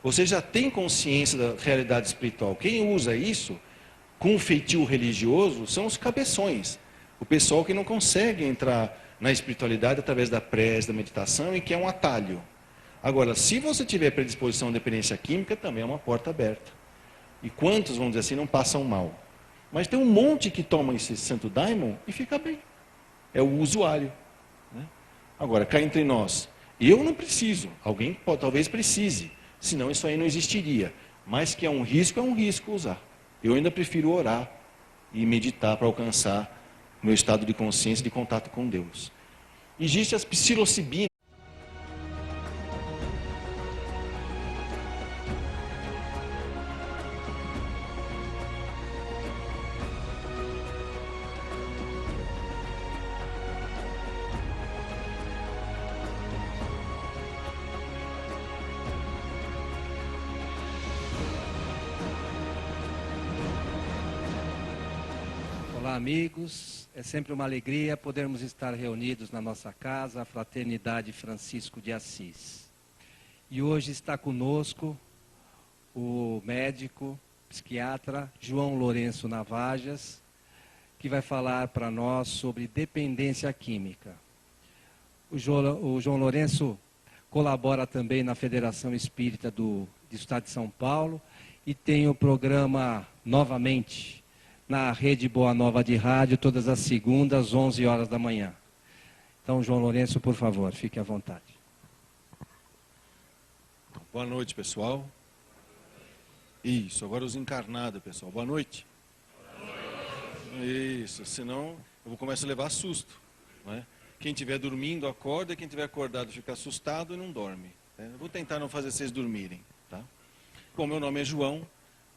Você já tem consciência da realidade espiritual. Quem usa isso com feitio religioso são os cabeções. O pessoal que não consegue entrar na espiritualidade através da prece, da meditação e que é um atalho. Agora, se você tiver predisposição à dependência química, também é uma porta aberta. E quantos, vamos dizer assim, não passam mal? Mas tem um monte que toma esse Santo Daimon e fica bem. É o usuário. Né? Agora, cá entre nós, eu não preciso, alguém talvez precise, senão isso aí não existiria. Mas que é um risco usar. Eu ainda prefiro orar e meditar para alcançar o meu estado de consciência de contato com Deus. Existe as psilocibinas. Olá, amigos. É sempre uma alegria podermos estar reunidos na nossa casa, a Fraternidade Francisco de Assis. E hoje está conosco o médico, psiquiatra João Lourenço Navajas, que vai falar para nós sobre dependência química. O João Lourenço colabora também na Federação Espírita do Estado de São Paulo e tem o programa Novamente, na Rede Boa Nova de Rádio, todas as segundas, 11 horas da manhã. Então, João Lourenço, por favor, fique à vontade. Boa noite, pessoal. Isso, agora os encarnados, pessoal. Boa noite. Isso, senão eu vou começar a levar susto. Não é? Quem estiver dormindo, acorda. Quem estiver acordado, fica assustado e não dorme. Eu vou tentar não fazer vocês dormirem. Tá? Bom, meu nome é João.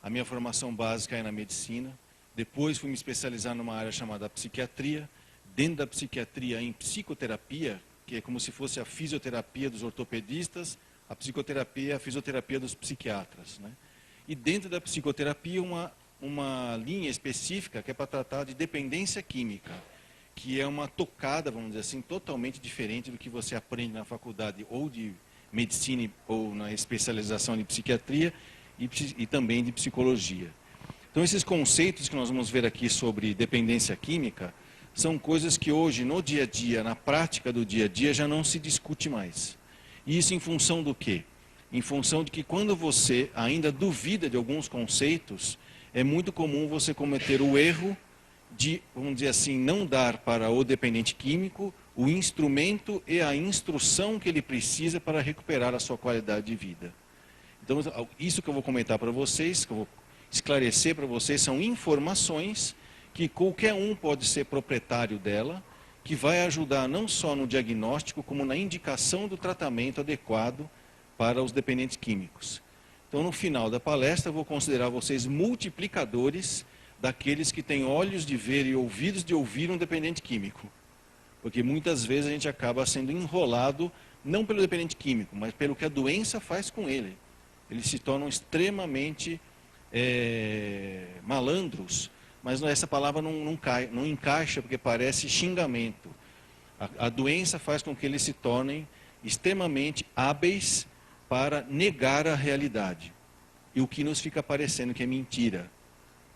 A minha formação básica é na medicina. Depois fui me especializar numa área chamada psiquiatria. Dentro da psiquiatria, em psicoterapia, que é como se fosse a fisioterapia dos ortopedistas, a psicoterapia é a fisioterapia dos psiquiatras. Né? E dentro da psicoterapia, uma linha específica que é para tratar de dependência química, que é uma tocada, vamos dizer assim, totalmente diferente do que você aprende na faculdade ou de medicina ou na especialização de psiquiatria e também de psicologia. Então, esses conceitos que nós vamos ver aqui sobre dependência química são coisas que hoje, no dia a dia, na prática do dia a dia, já não se discute mais. E isso em função do quê? Em função de que quando você ainda duvida de alguns conceitos, é muito comum você cometer o erro de, vamos dizer assim, não dar para o dependente químico o instrumento e a instrução que ele precisa para recuperar a sua qualidade de vida. Então, isso que eu vou comentar para vocês, que eu vou esclarecer para vocês, são informações que qualquer um pode ser proprietário dela, que vai ajudar não só no diagnóstico, como na indicação do tratamento adequado para os dependentes químicos. Então, no final da palestra, eu vou considerar vocês multiplicadores daqueles que têm olhos de ver e ouvidos de ouvir um dependente químico. Porque muitas vezes a gente acaba sendo enrolado, não pelo dependente químico, mas pelo que a doença faz com ele. Eles se tornam extremamente malandros, mas essa palavra não encaixa, porque parece xingamento. A doença faz com que eles se tornem extremamente hábeis para negar a realidade. E o que nos fica parecendo que é mentira.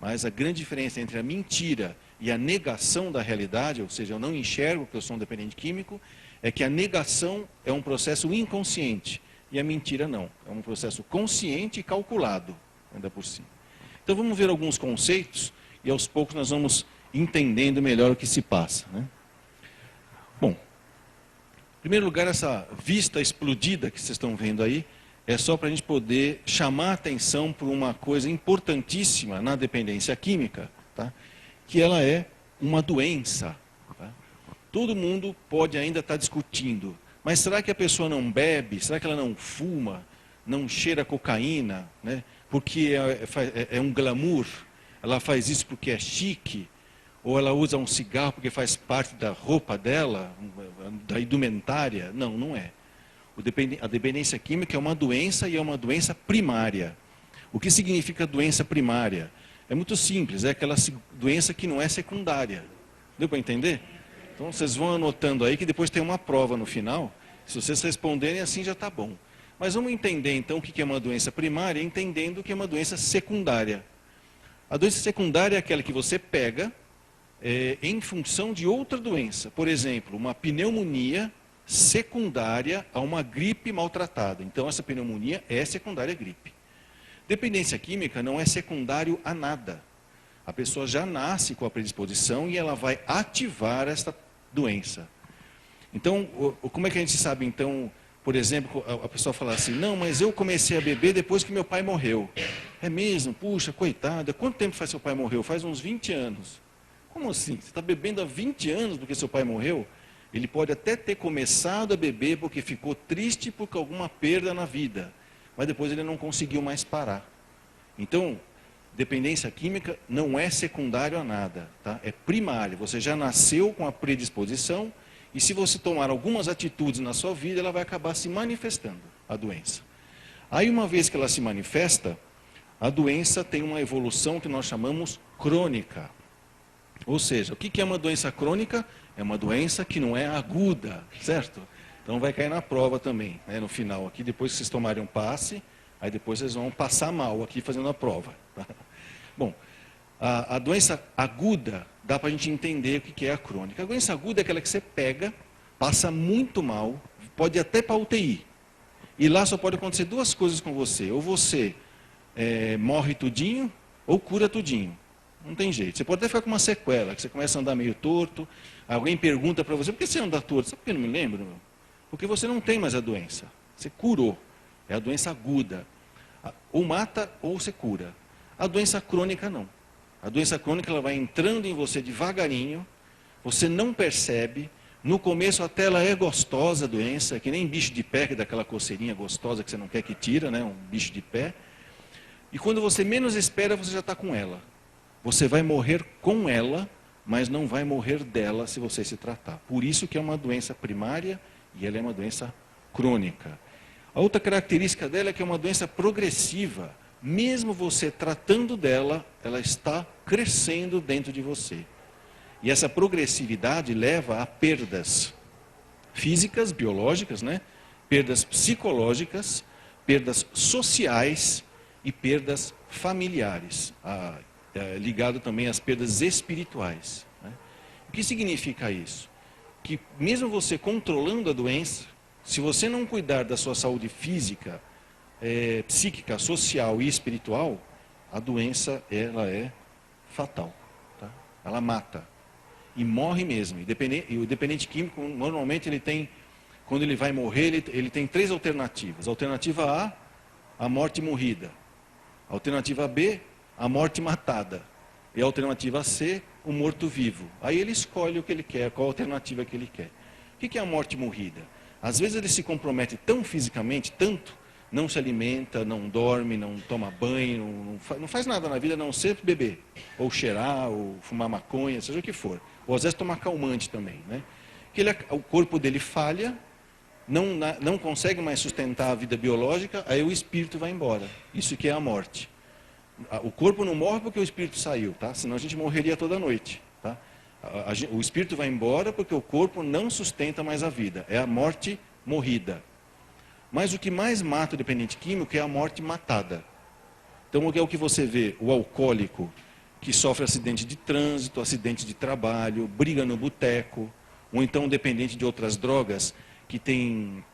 Mas a grande diferença entre a mentira e a negação da realidade, ou seja, eu não enxergo que eu sou um dependente químico, é que a negação é um processo inconsciente e a mentira não. É um processo consciente e calculado, ainda por cima. Então vamos ver alguns conceitos e aos poucos nós vamos entendendo melhor o que se passa, né? Bom, em primeiro lugar, essa vista explodida que vocês estão vendo aí, é só para a gente poder chamar a atenção para uma coisa importantíssima na dependência química, tá? Que ela é uma doença. Tá? Todo mundo pode ainda estar discutindo, mas será que a pessoa não bebe? Será que ela não fuma? Não cheira cocaína? Né? Porque é um glamour? Ela faz isso porque é chique? Ou ela usa um cigarro porque faz parte da roupa dela, da indumentária? Não, não é. A dependência química é uma doença e é uma doença primária. O que significa doença primária? É muito simples, é aquela doença que não é secundária. Deu para entender? Então vocês vão anotando aí que depois tem uma prova no final. Se vocês responderem assim já está bom. Mas vamos entender então o que é uma doença primária, entendendo o que é uma doença secundária. A doença secundária é aquela que você pega em função de outra doença. Por exemplo, uma pneumonia secundária a uma gripe maltratada. Então, essa pneumonia é secundária à gripe. Dependência química não é secundário a nada. A pessoa já nasce com a predisposição e ela vai ativar esta doença. Então, como é que a gente sabe, então, por exemplo, a pessoa fala assim, não, mas eu comecei a beber depois que meu pai morreu. É mesmo? Puxa, coitada, quanto tempo faz seu pai morreu? Faz uns 20 anos. Como assim? Você está bebendo há 20 anos porque seu pai morreu? Ele pode até ter começado a beber porque ficou triste por alguma perda na vida, mas depois ele não conseguiu mais parar. Então, dependência química não é secundário a nada, tá? É primário. Você já nasceu com a predisposição e se você tomar algumas atitudes na sua vida, ela vai acabar se manifestando, a doença. Aí, uma vez que ela se manifesta, a doença tem uma evolução que nós chamamos crônica. Ou seja, o que é uma doença crônica? É uma doença que não é aguda, certo? Então vai cair na prova também, né, no final aqui, depois que vocês tomarem um passe, aí depois vocês vão passar mal aqui fazendo a prova. Tá? Bom, a doença aguda, dá para a gente entender o que é a crônica. A doença aguda é aquela que você pega, passa muito mal, pode ir até para a UTI. E lá só pode acontecer duas coisas com você, ou você morre tudinho, ou cura tudinho. Não tem jeito. Você pode até ficar com uma sequela, que você começa a andar meio torto, alguém pergunta para você, por que você anda torto? Sabe por que eu não me lembro? Porque você não tem mais a doença. Você curou. É a doença aguda. Ou mata ou você cura. A doença crônica não. A doença crônica ela vai entrando em você devagarinho, você não percebe. No começo até ela é gostosa a doença, que nem bicho de pé, que dá aquela coceirinha gostosa que você não quer que tira, né? Um bicho de pé. E quando você menos espera, você já está com ela. Você vai morrer com ela, mas não vai morrer dela se você se tratar. Por isso que é uma doença primária e ela é uma doença crônica. A outra característica dela é que é uma doença progressiva. Mesmo você tratando dela, ela está crescendo dentro de você. E essa progressividade leva a perdas físicas, biológicas, né? Perdas psicológicas, perdas sociais e perdas familiares. Ligado também às perdas espirituais. Né? O que significa isso? Que mesmo você controlando a doença, se você não cuidar da sua saúde física, psíquica, social e espiritual, a doença ela é fatal. Tá? Ela mata. E morre mesmo. E o dependente químico, normalmente, ele tem, quando ele vai morrer, ele tem três alternativas. Alternativa A, a morte morrida. Alternativa B, a morte matada. E a alternativa C, o morto-vivo. Aí ele escolhe o que ele quer, qual a alternativa que ele quer. O que é a morte morrida? Às vezes ele se compromete tão fisicamente, tanto, não se alimenta, não dorme, não toma banho, não faz nada na vida a não ser beber, ou cheirar, ou fumar maconha, seja o que for. Ou às vezes tomar calmante também, né? O corpo dele falha, não consegue mais sustentar a vida biológica, aí o espírito vai embora. Isso que é a morte. O corpo não morre porque o espírito saiu, tá? Senão a gente morreria toda noite, tá? O espírito vai embora porque o corpo não sustenta mais a vida. É a morte morrida. Mas o que mais mata o dependente químico é a morte matada. Então é o que você vê, o alcoólico que sofre acidente de trânsito, acidente de trabalho, briga no boteco, ou então o dependente de outras drogas que tem,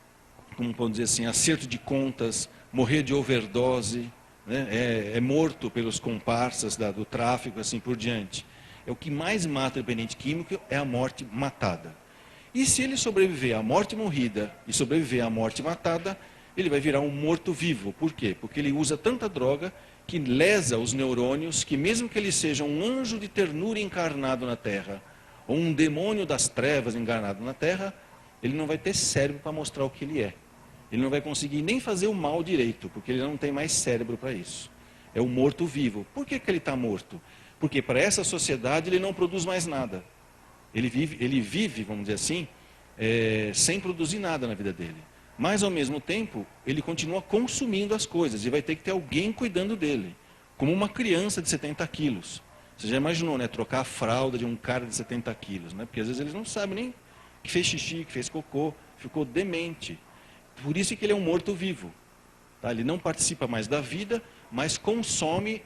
como podemos dizer assim, acerto de contas, morrer de overdose, né? É morto pelos comparsas do tráfico, assim por diante. É o que mais mata o dependente químico, é a morte matada. E se ele sobreviver à morte morrida e sobreviver à morte matada, ele vai virar um morto-vivo. Por quê? Porque ele usa tanta droga que lesa os neurônios, que mesmo que ele seja um anjo de ternura encarnado na Terra, ou um demônio das trevas encarnado na Terra, ele não vai ter cérebro para mostrar o que ele é. Ele não vai conseguir nem fazer o mal direito, porque ele não tem mais cérebro para isso. É o morto-vivo. Por que ele está morto? Porque para essa sociedade ele não produz mais nada. Ele vive, vamos dizer assim, sem produzir nada na vida dele. Mas, ao mesmo tempo, ele continua consumindo as coisas e vai ter que ter alguém cuidando dele. Como uma criança de 70 quilos. Você já imaginou, né? Trocar a fralda de um cara de 70 quilos, né? Porque às vezes eles não sabem nem que fez xixi, que fez cocô, ficou demente. Por isso que ele é um morto-vivo. Tá? Ele não participa mais da vida, mas consome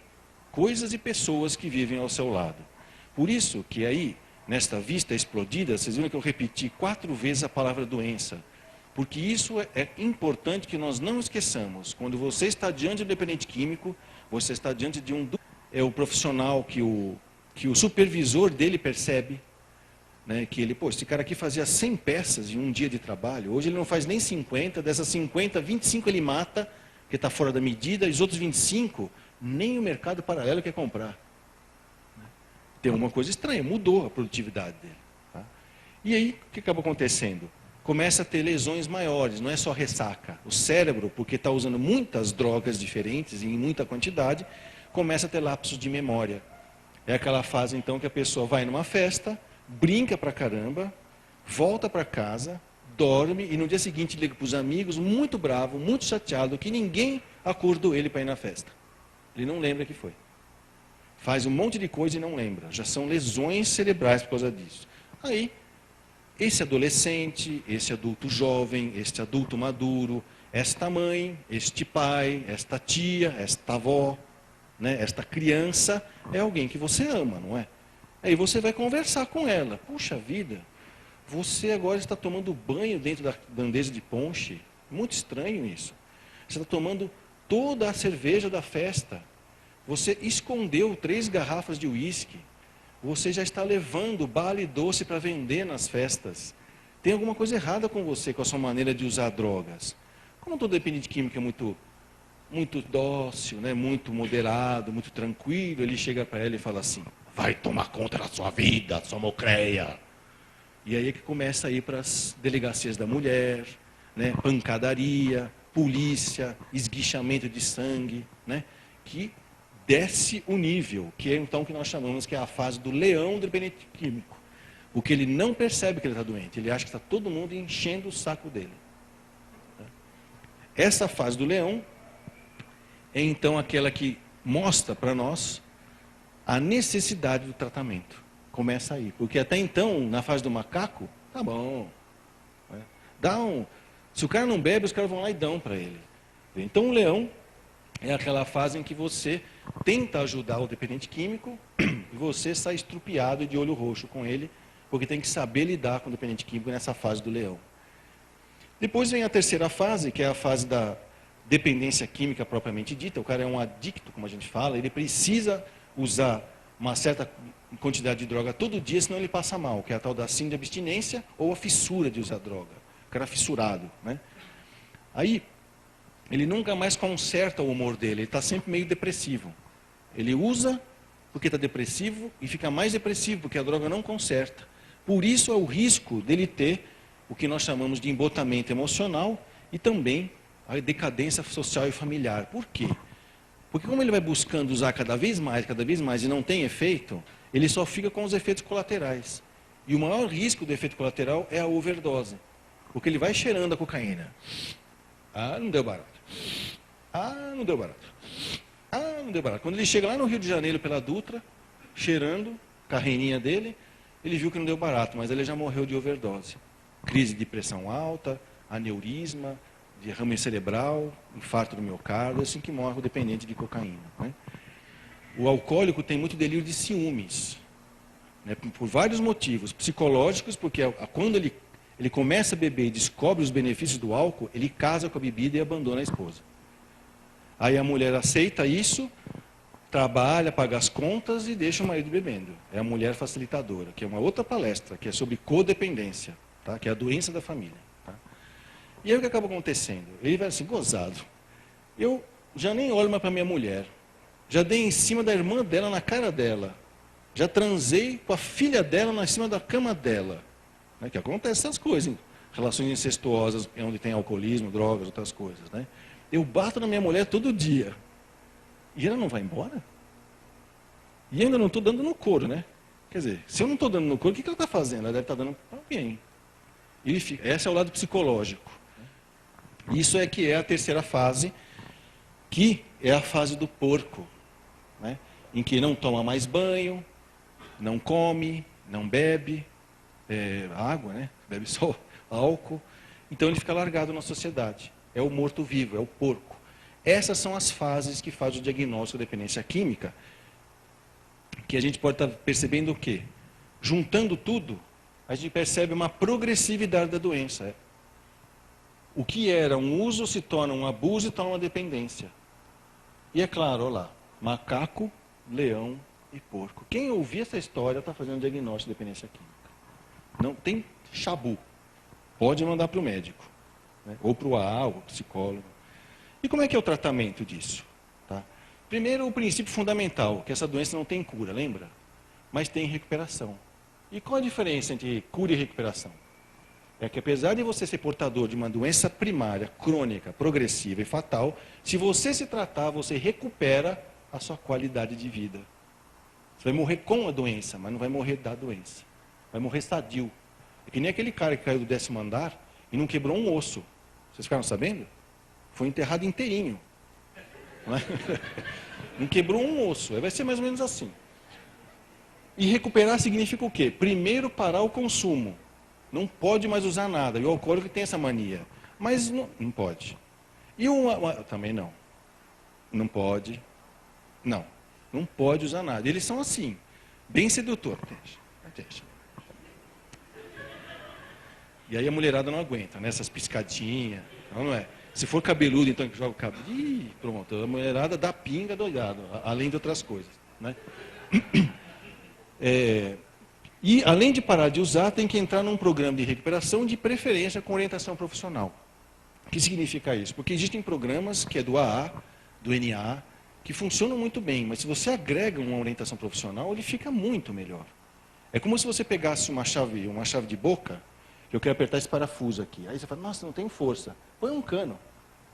coisas e pessoas que vivem ao seu lado. Por isso que aí, nesta vista explodida, vocês viram que eu repeti 4 vezes a palavra doença. Porque isso é importante que nós não esqueçamos. Quando você está diante de um dependente químico, você está diante de é o profissional que o supervisor dele percebe, né, que ele, pô, esse cara aqui fazia 100 peças em um dia de trabalho, hoje ele não faz nem 50, dessas 50, 25 ele mata, que está fora da medida, e os outros 25, nem o mercado paralelo quer comprar. Tem alguma coisa estranha, mudou a produtividade dele. Tá? E aí, o que acaba acontecendo? Começa a ter lesões maiores, não é só ressaca. O cérebro, porque está usando muitas drogas diferentes, em muita quantidade, começa a ter lapsos de memória. É aquela fase, então, que a pessoa vai numa festa, brinca pra caramba, volta para casa, dorme, e no dia seguinte liga para os amigos, muito bravo, muito chateado, que ninguém acordou ele para ir na festa. Ele não lembra que foi. Faz um monte de coisa e não lembra. Já são lesões cerebrais por causa disso. Aí, esse adolescente, esse adulto jovem, este adulto maduro, esta mãe, este pai, esta tia, esta avó, né, esta criança, é alguém que você ama, não é? Aí você vai conversar com ela. Puxa vida, você agora está tomando banho dentro da bandeja de ponche. Muito estranho isso. Você está tomando toda a cerveja da festa. Você escondeu 3 garrafas de uísque. Você já está levando bala e doce para vender nas festas. Tem alguma coisa errada com você, com a sua maneira de usar drogas. Como todo dependente químico é muito dócil, né? Muito moderado, muito tranquilo, ele chega para ela e fala assim: vai tomar conta da sua vida, sua mocreia. E aí é que começa a ir para as delegacias da mulher, né? Pancadaria, polícia, esguichamento de sangue, né? Que desce o nível, que é então o que nós chamamos que é a fase do leão do dependente químico. Porque ele não percebe que ele está doente, ele acha que está todo mundo enchendo o saco dele. Essa fase do leão é então aquela que mostra para nós a necessidade do tratamento. Começa aí, porque até então, na fase do macaco, tá bom. Né? Se o cara não bebe, os caras vão lá e dão para ele. Então o leão é aquela fase em que você tenta ajudar o dependente químico e você sai estrupiado e de olho roxo com ele, porque tem que saber lidar com o dependente químico nessa fase do leão. Depois vem a terceira fase, que é a fase da dependência química propriamente dita. O cara é um adicto, como a gente fala, ele precisa usar uma certa quantidade de droga todo dia, senão ele passa mal, que é a tal da síndrome de abstinência ou a fissura de usar droga. O cara é fissurado, né? Aí, ele nunca mais conserta o humor dele, ele está sempre meio depressivo. Ele usa porque está depressivo e fica mais depressivo, porque a droga não conserta. Por isso é o risco dele ter o que nós chamamos de embotamento emocional e também a decadência social e familiar. Por quê? Porque como ele vai buscando usar cada vez mais e não tem efeito, ele só fica com os efeitos colaterais. E o maior risco do efeito colateral é a overdose. Porque ele vai cheirando a cocaína. Ah, não deu barato. Ah, não deu barato. Ah, não deu barato. Quando ele chega lá no Rio de Janeiro pela Dutra, cheirando, carreirinha dele, ele viu que não deu barato, mas ele já morreu de overdose. Crise de pressão alta, aneurisma, derrame cerebral, infarto do miocárdio, é assim que morre o dependente de cocaína. Né? O alcoólico tem muito delírio de ciúmes, né? Por vários motivos. Psicológicos, porque quando ele começa a beber e descobre os benefícios do álcool, ele casa com a bebida e abandona a esposa. Aí a mulher aceita isso, trabalha, paga as contas e deixa o marido bebendo. É a mulher facilitadora, que é uma outra palestra, que é sobre codependência, tá? Que é a doença da família. Tá? E aí o que acaba acontecendo? Ele vai assim, gozado. Eu já nem olho mais para minha mulher. Já dei em cima da irmã dela, na cara dela. Já transei com a filha dela em cima da cama dela. Né? Que acontece essas coisas, hein? Relações incestuosas, onde tem alcoolismo, drogas, outras coisas. Né? Eu bato na minha mulher todo dia. E ela não vai embora? E ainda não estou dando no couro, né? Quer dizer, se eu não estou dando no couro, o que ela está fazendo? Ela deve estar dando para alguém. Esse é o lado psicológico. Isso é que é a terceira fase, que é a fase do porco. Né? Em que não toma mais banho, não come, não bebe água, né? Bebe só álcool. Então ele fica largado na sociedade. É o morto-vivo, é o porco. Essas são as fases que faz o diagnóstico de dependência química, que a gente pode estar percebendo o quê? Juntando tudo, a gente percebe uma progressividade da doença. O que era um uso se torna um abuso e torna uma dependência. E é claro, olha lá, macaco, leão e porco. Quem ouvir essa história está fazendo diagnóstico de dependência química. Não tem chabu. Pode mandar para o médico, né? Ou para o AA, ou para o psicólogo. E como é que é o tratamento disso? Tá? Primeiro, o princípio fundamental, que essa doença não tem cura, lembra? Mas tem recuperação. E qual a diferença entre cura e recuperação? É que apesar de você ser portador de uma doença primária, crônica, progressiva e fatal, se você se tratar, você recupera a sua qualidade de vida. Você vai morrer com a doença, mas não vai morrer da doença. Vai morrer sadio. É que nem aquele cara que caiu do 10º andar e não quebrou um osso. Vocês ficaram sabendo? Foi enterrado inteirinho. Não, não quebrou um osso. Vai ser mais ou menos assim. E recuperar significa o quê? Primeiro parar o consumo. Não pode mais usar nada. E o alcoólico tem essa mania. Mas não pode. E também não. Não pode. Não. Não pode usar nada. Eles são assim. Bem sedutor. Deixa. E aí a mulherada não aguenta, né? Essas piscadinhas. Não é? Se for cabeludo, então que joga o cabelo. Ih, pronto. A mulherada dá pinga doidado. Além de outras coisas. Né? E além de parar de usar, tem que entrar num programa de recuperação, de preferência com orientação profissional. O que significa isso? Porque existem programas que é do AA, do NA, que funcionam muito bem, mas se você agrega uma orientação profissional, ele fica muito melhor. É como se você pegasse uma chave de boca, que eu quero apertar esse parafuso aqui. Aí você fala, nossa, não tem força. Põe um cano.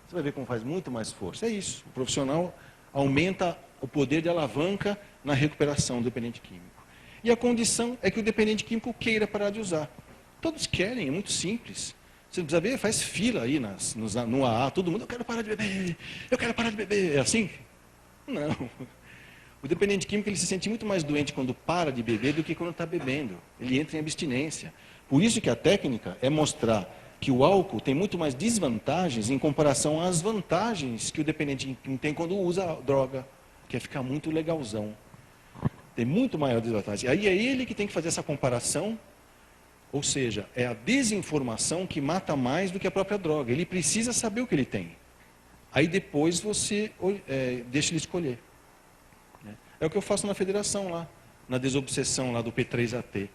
Você vai ver como faz muito mais força. É isso. O profissional aumenta o poder de alavanca na recuperação do dependente químico. E a condição é que o dependente químico queira parar de usar. Todos querem, é muito simples. Você não precisa ver, faz fila aí no AA, todo mundo, eu quero parar de beber, eu quero parar de beber. É assim? Não. O dependente químico ele se sente muito mais doente quando para de beber do que quando está bebendo. Ele entra em abstinência. Por isso que a técnica é mostrar que o álcool tem muito mais desvantagens em comparação às vantagens que o dependente químico tem quando usa droga, que é ficar muito legalzão. Tem muito maior desvantagem. Aí é ele que tem que fazer essa comparação, ou seja, é a desinformação que mata mais do que a própria droga. Ele precisa saber o que ele tem. Aí depois você deixa ele escolher. É o que eu faço na federação lá, na desobsessão lá do P3AT.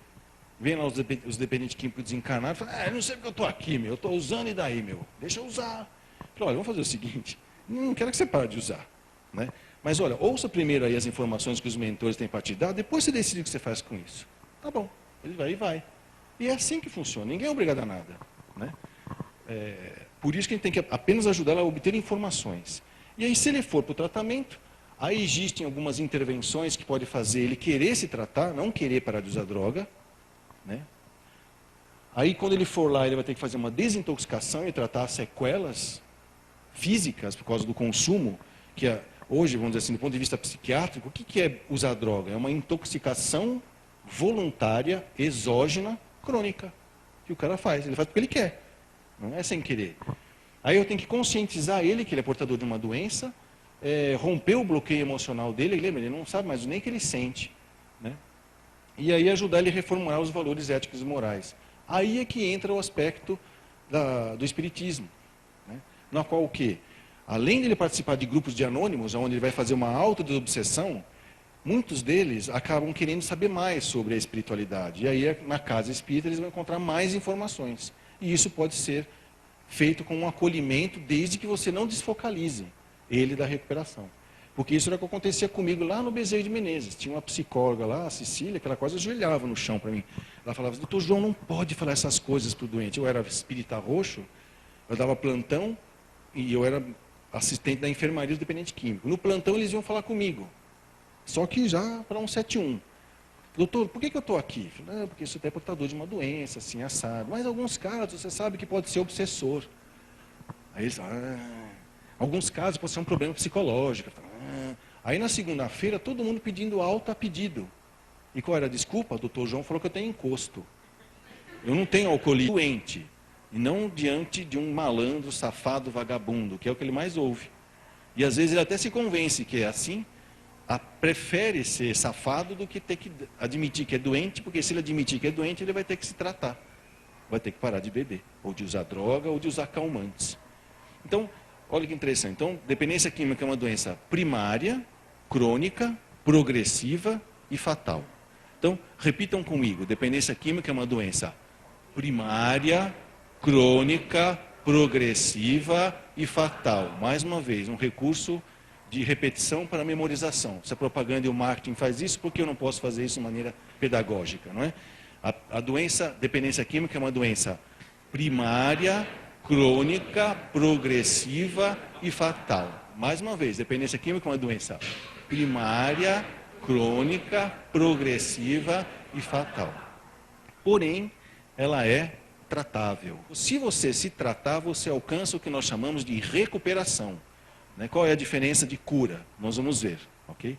Vem lá os dependentes químicos desencarnados e falam, eu não sei porque eu estou aqui, eu estou usando e daí, deixa eu usar. Eu falo, olha, vamos fazer o seguinte, não quero que você pare de usar. Né? Mas olha, ouça primeiro aí as informações que os mentores têm para te dar, depois você decide o que você faz com isso. Tá bom, ele vai e vai. E é assim que funciona, ninguém é obrigado a nada. Né? Por isso que a gente tem que apenas ajudá-lo a obter informações. E aí, se ele for para o tratamento, aí existem algumas intervenções que pode fazer ele querer se tratar, não querer parar de usar droga, né? Aí, quando ele for lá, ele vai ter que fazer uma desintoxicação e tratar as sequelas físicas por causa do consumo, que hoje, vamos dizer assim, do ponto de vista psiquiátrico, o que é usar droga? É uma intoxicação voluntária, exógena, crônica, que o cara faz. Ele faz porque ele quer, não é sem querer. Aí eu tenho que conscientizar ele que ele é portador de uma doença, romper o bloqueio emocional dele, lembra, ele não sabe mais nem o que ele sente, né? E aí ajudar ele a reformular os valores éticos e morais. Aí é que entra o aspecto do espiritismo, né? Na qual o quê? Além de ele participar de grupos de anônimos, onde ele vai fazer uma autodesobsessão, muitos deles acabam querendo saber mais sobre a espiritualidade. E aí, na casa espírita, eles vão encontrar mais informações. E isso pode ser feito com um acolhimento, desde que você não desfocalize ele da recuperação. Porque isso era o que acontecia comigo lá no Bezerra de Menezes. Tinha uma psicóloga lá, a Cecília, que ela quase ajoelhava no chão para mim. Ela falava, doutor João, não pode falar essas coisas para o doente. Eu era espírita roxo, eu dava plantão e eu era assistente da enfermaria do dependente químico. No plantão eles iam falar comigo, só que já para 171. Doutor, por que eu estou aqui? Eu falei, porque você é portador de uma doença, assim, assado. Mas em alguns casos você sabe que pode ser obsessor. Aí eles alguns casos pode ser um problema psicológico. Aí na segunda-feira todo mundo pedindo alta a pedido. E qual era a desculpa? O doutor João falou que eu tenho encosto. Eu não tenho alcoolismo doente. E não diante de um malandro, safado, vagabundo, que é o que ele mais ouve. E às vezes ele até se convence que é assim, prefere ser safado do que ter que admitir que é doente, porque se ele admitir que é doente, ele vai ter que se tratar. Vai ter que parar de beber, ou de usar droga, ou de usar calmantes. Então, olha que interessante. Então, dependência química é uma doença primária, crônica, progressiva e fatal. Então, repitam comigo. Dependência química é uma doença primária, crônica, progressiva e fatal. Mais uma vez, um recurso de repetição para memorização. Se a propaganda e o marketing faz isso, por que eu não posso fazer isso de maneira pedagógica, não é? A doença, dependência química é uma doença primária, crônica, progressiva e fatal. Mais uma vez, dependência química é uma doença primária, crônica, progressiva e fatal. Porém, ela é tratável. Se você se tratar, você alcança o que nós chamamos de recuperação. Qual é a diferença de cura? Nós vamos ver, ok?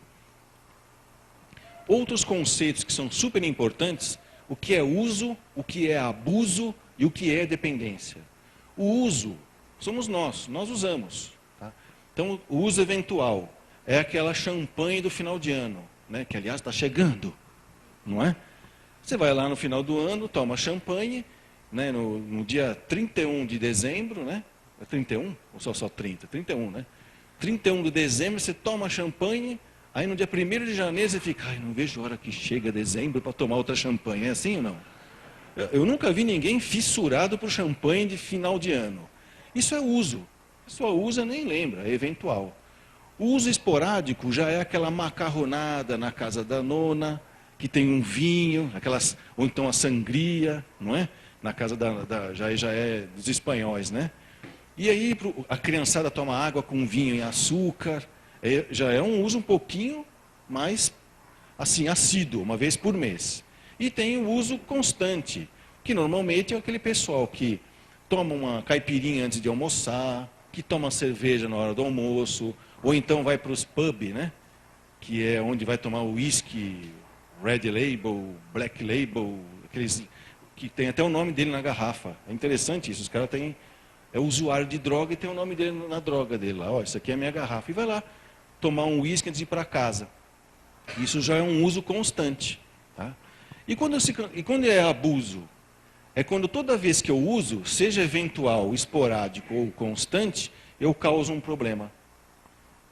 Outros conceitos que são super importantes, o que é uso, o que é abuso e o que é dependência. O uso, somos nós usamos. Tá? Então, o uso eventual é aquela champanhe do final de ano, né? Que aliás está chegando, não é? Você vai lá no final do ano, toma champanhe, né? No dia 31 de dezembro, né? É 31? Ou só 30? 31, né? 31 de dezembro, você toma champanhe, aí no dia 1º de janeiro você fica, não vejo a hora que chega dezembro para tomar outra champanhe. É assim ou não? Eu nunca vi ninguém fissurado por champanhe de final de ano. Isso é uso. A pessoa usa, nem lembra, é eventual. O uso esporádico já é aquela macarronada na casa da nona, que tem um vinho, ou então a sangria, não é? Na casa já é dos espanhóis, né? E aí a criançada toma água com vinho e açúcar, já é um uso um pouquinho mais assim, assíduo, uma vez por mês. E tem o uso constante, que normalmente é aquele pessoal que toma uma caipirinha antes de almoçar, que toma cerveja na hora do almoço, ou então vai para os pubs, né? Que é onde vai tomar o whisky, Red Label, Black Label, aqueles que tem até o nome dele na garrafa. É interessante isso, os caras têm... É usuário de droga e tem o nome dele na droga dele lá. Ó, isso aqui é a minha garrafa. E vai lá tomar um uísque antes de ir para casa. Isso já é um uso constante. Tá? E quando é abuso? É quando toda vez que eu uso, seja eventual, esporádico ou constante, eu causo um problema.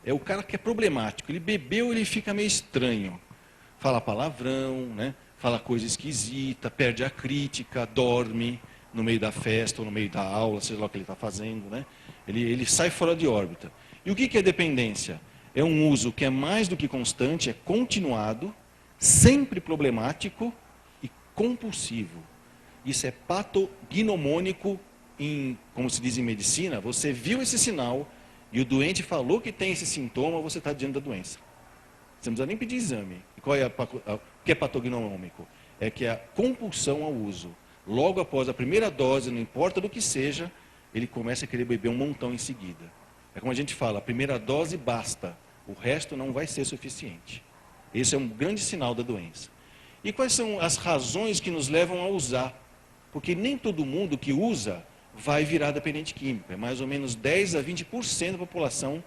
É o cara que é problemático. Ele bebeu, ele fica meio estranho. Fala palavrão, né? Fala coisa esquisita, perde a crítica, dorme no meio da festa ou no meio da aula, seja lá o que ele está fazendo, né? Ele sai fora de órbita. E o que é dependência? É um uso que é mais do que constante, é continuado, sempre problemático e compulsivo. Isso é patognomônico como se diz em medicina, você viu esse sinal e o doente falou que tem esse sintoma, você está diante da doença. Você não precisa nem pedir exame. E qual é o que é patognomômico? É que é a compulsão ao uso. Logo após a primeira dose, não importa do que seja, ele começa a querer beber um montão em seguida. É como a gente fala, a primeira dose basta, o resto não vai ser suficiente. Esse é um grande sinal da doença. E quais são as razões que nos levam a usar? Porque nem todo mundo que usa vai virar dependente químico. É mais ou menos 10 a 20% da população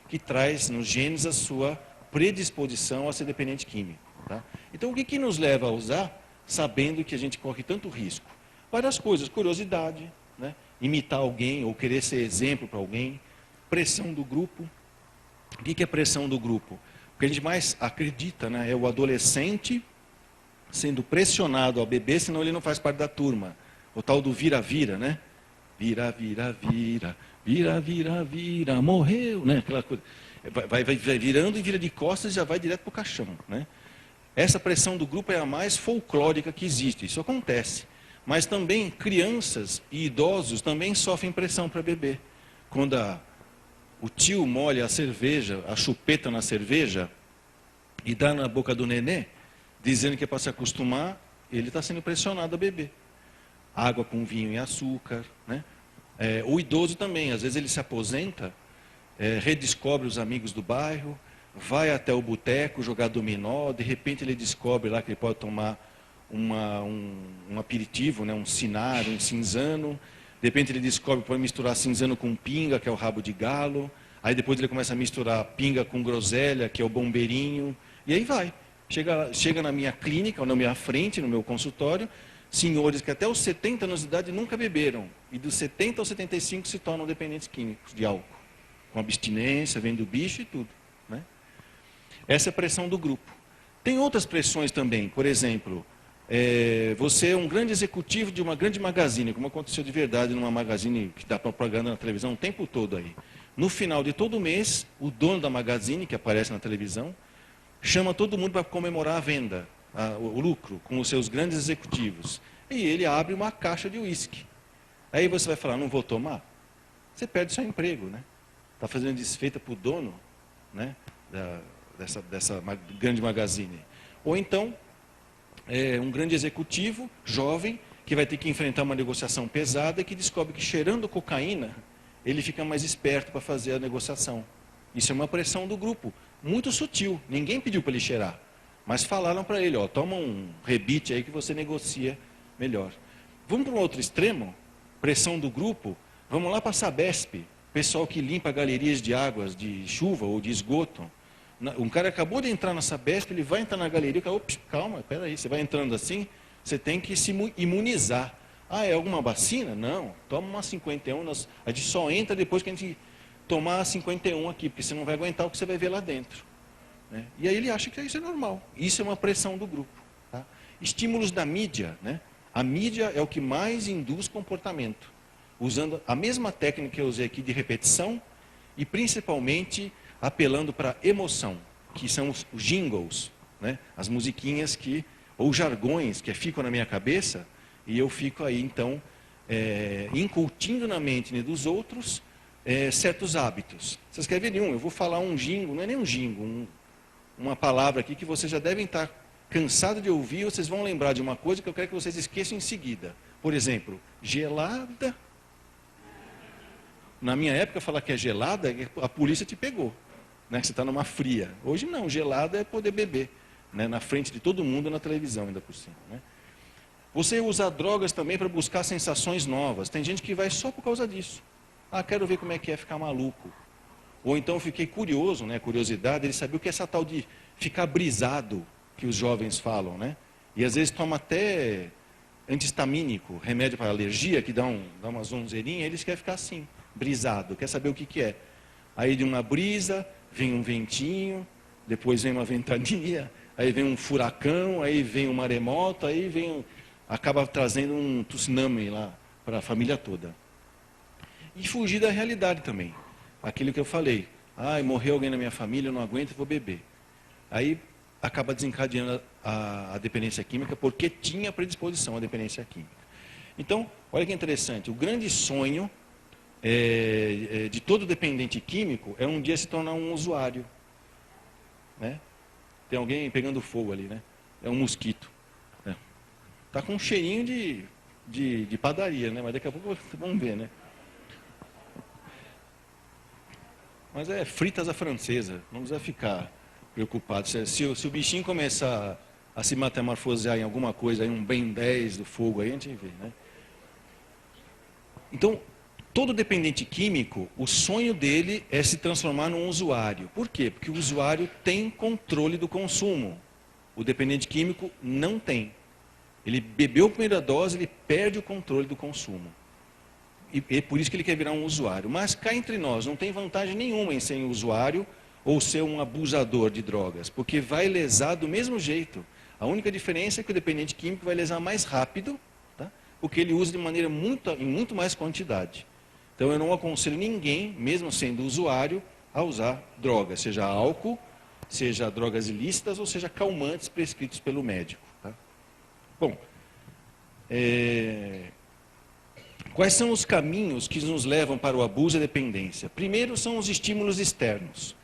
que traz nos genes a sua predisposição a ser dependente químico. Tá? Então, o que nos leva a usar, sabendo que a gente corre tanto risco? Várias coisas, curiosidade, né? Imitar alguém ou querer ser exemplo para alguém, pressão do grupo. O que é pressão do grupo? O que a gente mais acredita, né, é o adolescente sendo pressionado a beber, senão ele não faz parte da turma. O tal do vira-vira, né? Vira, vira, vira, vira, vira, vira, morreu, né? Aquela coisa. Vai virando e vira de costas e já vai direto para o caixão, né? Essa pressão do grupo é a mais folclórica que existe, isso acontece. Mas também crianças e idosos também sofrem pressão para beber. Quando o tio molha a cerveja, a chupeta na cerveja, e dá na boca do nenê, dizendo que é para se acostumar, ele está sendo pressionado a beber. Água com vinho e açúcar, né? O idoso também, às vezes ele se aposenta, redescobre os amigos do bairro, vai até o boteco jogar dominó, de repente ele descobre lá que ele pode tomar um aperitivo, né? Um cinar, um cinzano, de repente ele descobre que pode misturar cinzano com pinga, que é o rabo de galo, aí depois ele começa a misturar pinga com groselha, que é o bombeirinho, e aí vai. Chega na minha clínica, ou na minha frente, no meu consultório, senhores que até os 70 anos de idade nunca beberam, e dos 70 aos 75 se tornam dependentes químicos de álcool, com abstinência, vendo bicho e tudo, né? Essa é a pressão do grupo. Tem outras pressões também, por exemplo, você é um grande executivo de uma grande magazine, como aconteceu de verdade numa magazine que dá propaganda na televisão o tempo todo aí. No final de todo mês, o dono da magazine, que aparece na televisão, chama todo mundo para comemorar a venda, o lucro, com os seus grandes executivos. E ele abre uma caixa de uísque. Aí você vai falar, não vou tomar? Você perde seu emprego, né? Está fazendo desfeita para o dono, né, dessa grande magazine. Ou então, um grande executivo, jovem, que vai ter que enfrentar uma negociação pesada e que descobre que cheirando cocaína, ele fica mais esperto para fazer a negociação. Isso é uma pressão do grupo, muito sutil. Ninguém pediu para ele cheirar, mas falaram para ele, ó, toma um rebite aí que você negocia melhor. Vamos para um outro extremo, pressão do grupo, vamos lá para a Sabesp, pessoal que limpa galerias de águas, de chuva ou de esgoto. Um cara acabou de entrar na Sabesp, ele vai entrar na galeria, ops, calma, peraí, você vai entrando assim, você tem que se imunizar. Ah, é alguma vacina? Não, toma uma 51, a gente só entra depois que a gente tomar a 51 aqui, porque você não vai aguentar o que você vai ver lá dentro, né? E aí ele acha que isso é normal. Isso é uma pressão do grupo. Tá? Estímulos da mídia, né? A mídia é o que mais induz comportamento, usando a mesma técnica que eu usei aqui de repetição e principalmente apelando para emoção, que são os jingles, né? As musiquinhas ou jargões que ficam na minha cabeça e eu fico aí então incutindo na mente, né, dos outros certos hábitos. Vocês querem ver nenhum? Eu vou falar um jingle, não é nem um jingle, uma palavra aqui que vocês já devem estar cansados de ouvir, vocês vão lembrar de uma coisa que eu quero que vocês esqueçam em seguida. Por exemplo, gelada. Na minha época, falar que é gelada, a polícia te pegou, né? Você está numa fria. Hoje não, gelada é poder beber, né? Na frente de todo mundo na televisão, ainda por cima, né? Você usa drogas também para buscar sensações novas. Tem gente que vai só por causa disso. Ah, quero ver como é que é ficar maluco. Ou então eu fiquei curioso, né? Curiosidade, ele sabia o que é essa tal de ficar brisado, que os jovens falam, né? E às vezes toma até antihistamínico, remédio para alergia, que dá uma zonzeirinha, eles querem ficar assim, brisado, quer saber o que é. Aí de uma brisa, vem um ventinho, depois vem uma ventania, aí vem um furacão, aí vem um maremoto, aí acaba trazendo um tsunami lá para a família toda. E fugir da realidade também. Aquilo que eu falei, morreu alguém na minha família, eu não aguento, vou beber. Aí acaba desencadeando a dependência química, porque tinha predisposição à dependência química. Então, olha que interessante, o grande sonho de todo dependente químico é um dia se tornar um usuário. Né? Tem alguém pegando fogo ali, né? É um mosquito. Tá com um cheirinho de padaria, né? Mas daqui a pouco vamos ver, né? Mas é fritas à francesa, não precisa ficar preocupado. Se o bichinho começar a se metamorfosear em alguma coisa, aí um Ben 10 do fogo, aí a gente vê, né? Então, todo dependente químico, o sonho dele é se transformar num usuário. Por quê? Porque o usuário tem controle do consumo. O dependente químico não tem. Ele bebeu a primeira dose, ele perde o controle do consumo. E é por isso que ele quer virar um usuário. Mas cá entre nós, não tem vantagem nenhuma em ser um usuário ou ser um abusador de drogas, porque vai lesar do mesmo jeito. A única diferença é que o dependente químico vai lesar mais rápido, tá? Porque ele usa de maneira em muito mais quantidade. Então eu não aconselho ninguém, mesmo sendo usuário, a usar drogas, seja álcool, seja drogas ilícitas ou seja calmantes prescritos pelo médico. Tá? Bom, quais são os caminhos que nos levam para o abuso e a dependência? Primeiro são os estímulos externos,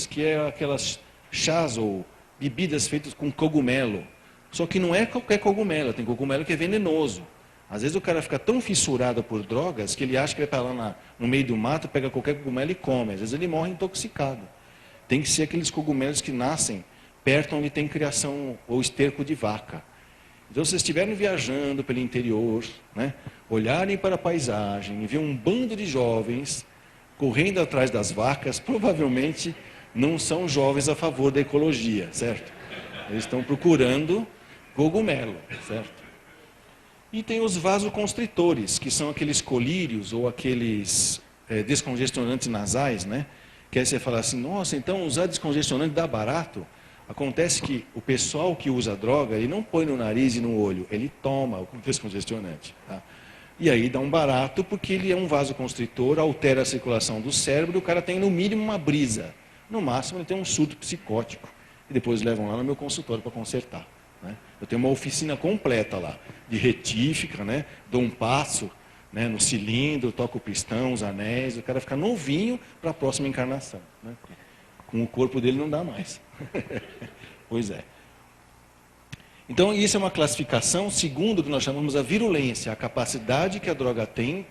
que é aquelas chás ou bebidas feitas com cogumelo. Só que não é qualquer cogumelo, tem cogumelo que é venenoso. Às vezes o cara fica tão fissurado por drogas que ele acha que vai estar lá no meio do mato, pega qualquer cogumelo e come. Às vezes ele morre intoxicado. Tem que ser aqueles cogumelos que nascem perto onde tem criação ou esterco de vaca. Então, se vocês estiverem viajando pelo interior, né, olharem para a paisagem e ver um bando de jovens correndo atrás das vacas, provavelmente não são jovens a favor da ecologia, certo? Eles estão procurando cogumelo, certo? E tem os vasoconstritores, que são aqueles colírios ou aqueles descongestionantes nasais, né? Que aí você fala assim, nossa, então usar descongestionante dá barato? Acontece que o pessoal que usa droga, ele não põe no nariz e no olho, ele toma o descongestionante. Tá? E aí dá um barato, porque ele é um vasoconstritor, altera a circulação do cérebro, o cara tem no mínimo uma brisa. No máximo ele tem um surto psicótico. E depois levam lá no meu consultório para consertar. Né? Eu tenho uma oficina completa lá, de retífica, né? Dou um passo, né, no cilindro, toco o pistão, os anéis, o cara fica novinho para a próxima encarnação. Né? Com o corpo dele não dá mais. Pois é. Então, isso é uma classificação segundo o que nós chamamos a virulência, a capacidade que a droga tem,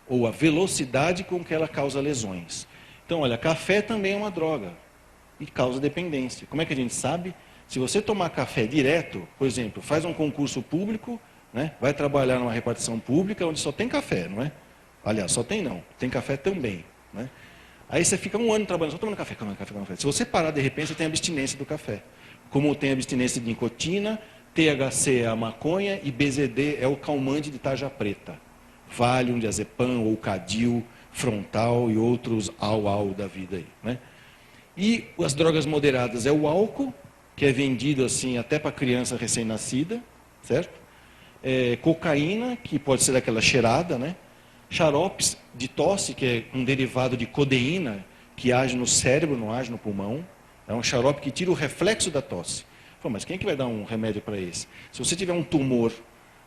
ou a velocidade com que ela causa lesões. Então, olha, café também é uma droga e causa dependência. Como é que a gente sabe? Se você tomar café direto, por exemplo, faz um concurso público, né, vai trabalhar numa repartição pública onde só tem café, não é? Aliás, só tem não, tem café também. Né? Aí você fica um ano trabalhando, só tomando café, tomando café, tomando café. Se você parar, de repente, você tem abstinência do café. Como tem abstinência de nicotina, THC é a maconha e BZD é o calmante de tarja preta. Valium, diazepam, ou Cadil, Frontal e outros au da vida aí. Né? E as drogas moderadas é o álcool, que é vendido assim até para criança recém-nascida, certo? Cocaína, que pode ser daquela cheirada, né? Xaropes de tosse, que é um derivado de codeína, que age no cérebro, não age no pulmão. É um xarope que tira o reflexo da tosse. Pô, mas quem é que vai dar um remédio para esse? Se você tiver um tumor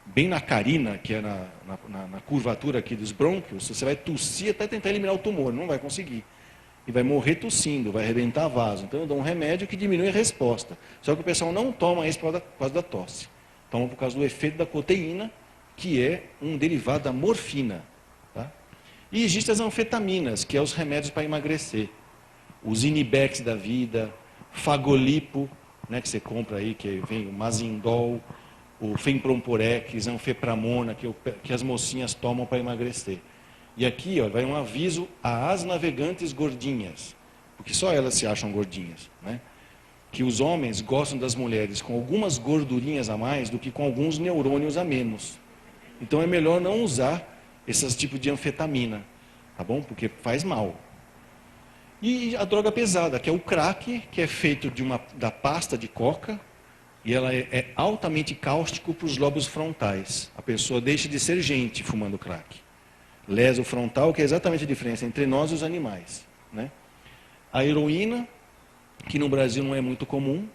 bem na carina, que é na curvatura aqui dos brônquios, você vai tossir até tentar eliminar o tumor, não vai conseguir. E vai morrer tossindo, vai arrebentar vaso. Então eu dou um remédio que diminui a resposta. Só que o pessoal não toma isso por causa da tosse. Toma por causa do efeito da codeína, que é um derivado da morfina. Tá? E existem as anfetaminas, que é os remédios para emagrecer. Os Inibex da vida, Fagolipo, né, que você compra aí, que vem o Mazindol, o Fempромporex, Anfepramona, que as mocinhas tomam para emagrecer. E aqui ó, vai um aviso às navegantes gordinhas, porque só elas se acham gordinhas, né? Que os homens gostam das mulheres com algumas gordurinhas a mais do que com alguns neurônios a menos. Então é melhor não usar esses tipos de anfetamina, tá bom? Porque faz mal. E a droga pesada, que é o crack, que é feito da pasta de coca, e ela é altamente cáustico para os lobos frontais. A pessoa deixa de ser gente fumando crack. Lesa o frontal, que é exatamente a diferença entre nós e os animais. Né? A heroína, que no Brasil não é muito comum.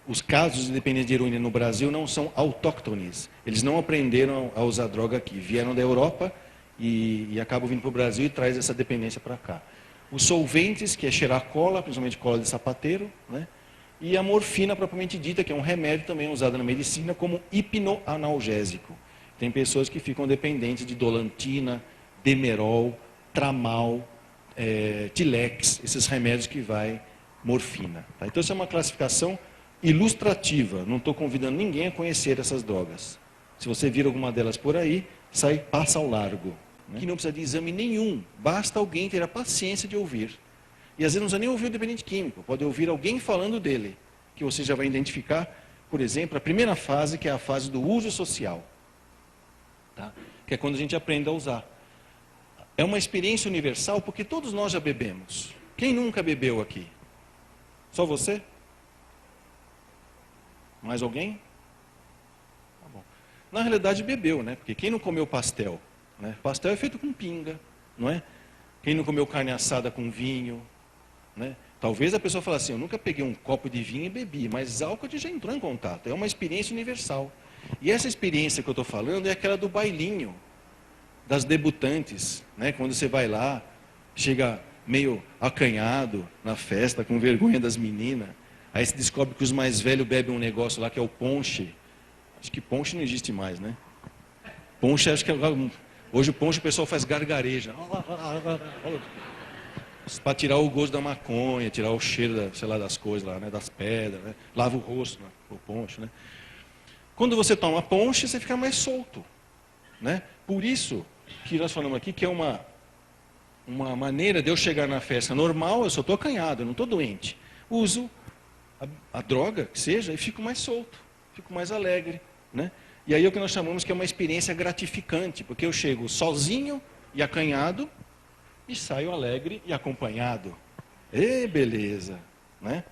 os casos de dependência de heroína no Brasil não são autóctones. Eles não aprenderam a usar droga aqui. Vieram da Europa e acabam vindo para o Brasil e traz essa dependência para cá. Os solventes, que é cheirar cola, principalmente cola de sapateiro, né? E a morfina propriamente dita, que é um remédio também usado na medicina como hipnoanalgésico. Tem pessoas que ficam dependentes de dolantina, demerol, tramal, Tilex, esses remédios que vai morfina. Tá? Então, essa é uma classificação ilustrativa. Não estou convidando ninguém a conhecer essas drogas. Se você vir alguma delas por aí, passa ao largo. Né? Que não precisa de exame nenhum. Basta alguém ter a paciência de ouvir. E às vezes não precisa nem ouvir o dependente químico. Pode ouvir alguém falando dele. Que você já vai identificar, por exemplo, a primeira fase, que é a fase do uso social. Tá? Que é quando a gente aprende a usar. É uma experiência universal, porque todos nós já bebemos. Quem nunca bebeu aqui? Só você? Mais alguém? Tá bom. Na realidade bebeu, né? Porque quem não comeu pastel? Né? Pastel é feito com pinga, não é? Quem não comeu carne assada com vinho? Né? Talvez a pessoa fale assim, eu nunca peguei um copo de vinho e bebi, mas álcool já entrou em contato. É uma experiência universal. E essa experiência que eu estou falando é aquela do bailinho, das debutantes, né? Quando você vai lá, chega meio acanhado na festa, com vergonha das meninas, aí você descobre que os mais velhos bebem um negócio lá que é o ponche. Acho que ponche não existe mais, né? Ponche, acho que hoje o ponche o pessoal faz gargareja. Para tirar o gosto da maconha, tirar o cheiro, sei lá, das coisas lá, né? Das pedras, né? Lava o rosto, né? O ponche, né? Quando você toma ponche, você fica mais solto, né? Por isso que nós falamos aqui que é uma maneira de eu chegar na festa normal, eu só estou acanhado, eu não estou doente. Uso a droga, que seja, e fico mais solto, fico mais alegre, né? E aí é o que nós chamamos que é uma experiência gratificante, porque eu chego sozinho e acanhado, e saio alegre e acompanhado. Beleza, né?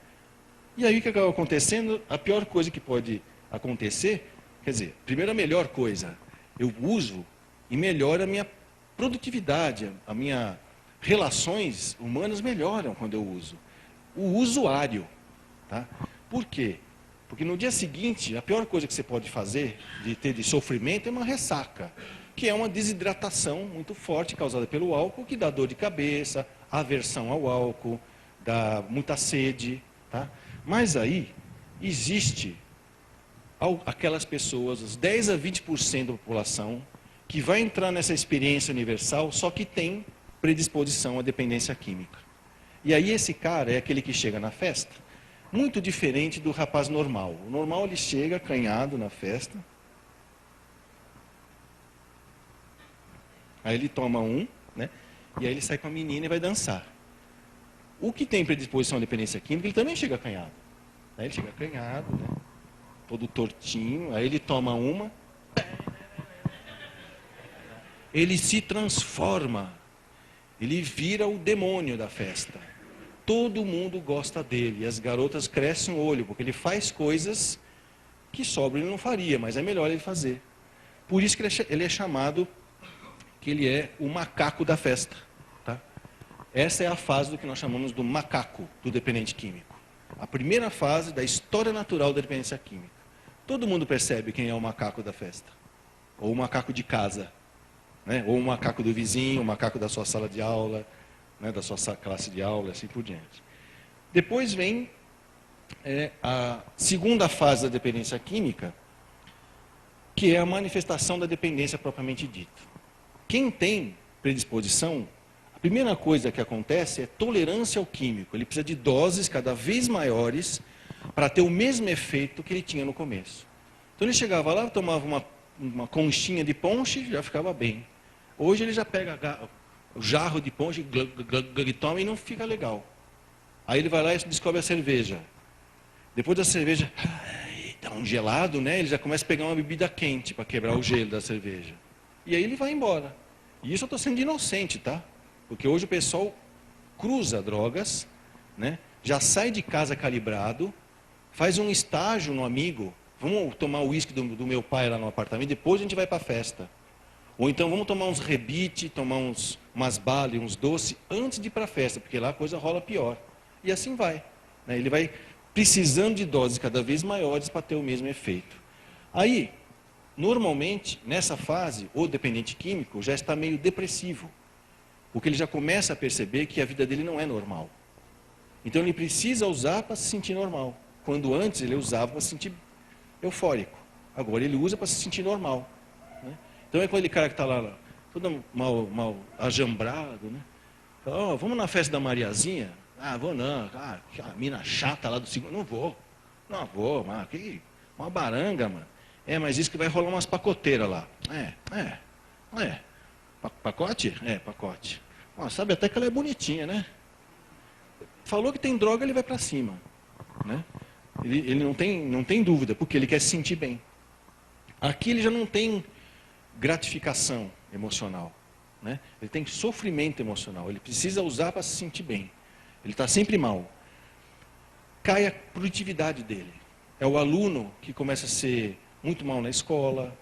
E aí o que acaba acontecendo? A pior coisa que pode acontecer, quer dizer, primeiro a melhor coisa, eu uso e melhora a minha produtividade, a minha relações humanas melhoram quando eu uso. O usuário, tá? Por quê? Porque no dia seguinte, a pior coisa que você pode fazer, de ter de sofrimento, é uma ressaca, que é uma desidratação muito forte causada pelo álcool, que dá dor de cabeça, aversão ao álcool, dá muita sede, tá? Mas aí existe aquelas pessoas, os 10 a 20% da população, que vai entrar nessa experiência universal, só que tem predisposição à dependência química. E aí esse cara é aquele que chega na festa, muito diferente do rapaz normal. O normal ele chega acanhado na festa, aí ele toma né? E aí ele sai com a menina e vai dançar. O que tem predisposição à dependência química, ele também chega acanhado. Aí ele chega acanhado, né? Todo tortinho, aí ele toma uma, ele se transforma, ele vira o demônio da festa. Todo mundo gosta dele, e as garotas crescem o olho, porque ele faz coisas que sobra ele não faria, mas é melhor ele fazer. Por isso que ele é chamado, que ele é o macaco da festa. Tá? Essa é a fase do que nós chamamos do macaco, do dependente químico. A primeira fase da história natural da dependência química. Todo mundo percebe quem é o macaco da festa. Ou o macaco de casa. Né? Ou o macaco do vizinho, o macaco da sua sala de aula, né? Da sua classe de aula, assim por diante. Depois vem a segunda fase da dependência química, que é a manifestação da dependência propriamente dita. Quem tem predisposição, a primeira coisa que acontece é tolerância ao químico. Ele precisa de doses cada vez maiores para ter o mesmo efeito que ele tinha no começo. Então ele chegava lá, tomava uma conchinha de ponche, já ficava bem. Hoje ele já pega o jarro de ponche, e toma e não fica legal. Aí ele vai lá e descobre a cerveja. Depois da cerveja, dá um gelado, né? Ele já começa a pegar uma bebida quente para quebrar o gelo da cerveja. E aí ele vai embora. E isso eu estou sendo inocente, tá? Porque hoje o pessoal cruza drogas, né? Já sai de casa calibrado, faz um estágio no amigo. Vamos tomar o uísque do meu pai lá no apartamento, depois a gente vai para a festa. Ou então vamos tomar uns rebite, tomar umas balas, uns doces, antes de ir para a festa, porque lá a coisa rola pior. E assim vai. Né? Ele vai precisando de doses cada vez maiores para ter o mesmo efeito. Aí, normalmente, nessa fase, o dependente químico já está meio depressivo, porque ele já começa a perceber que a vida dele não é normal. Então ele precisa usar para se sentir normal, quando antes ele usava para se sentir eufórico. Agora ele usa para se sentir normal, né? Então é aquele cara que está lá, todo mal ajambrado, né? Fala, oh, vamos na festa da Mariazinha? Ah, vou não. Ah, a mina chata lá do segundo. Não vou, mano. Que uma baranga, mano. É, mas isso que vai rolar umas pacoteiras lá. Pacote? É, pacote. Oh, sabe até que ela é bonitinha, né? Falou que tem droga, ele vai para cima, né? Ele não tem dúvida, porque ele quer se sentir bem. Aqui ele já não tem gratificação emocional, né? Ele tem sofrimento emocional. Ele precisa usar para se sentir bem. Ele está sempre mal. Cai a produtividade dele. É o aluno que começa a ser muito mal na escola,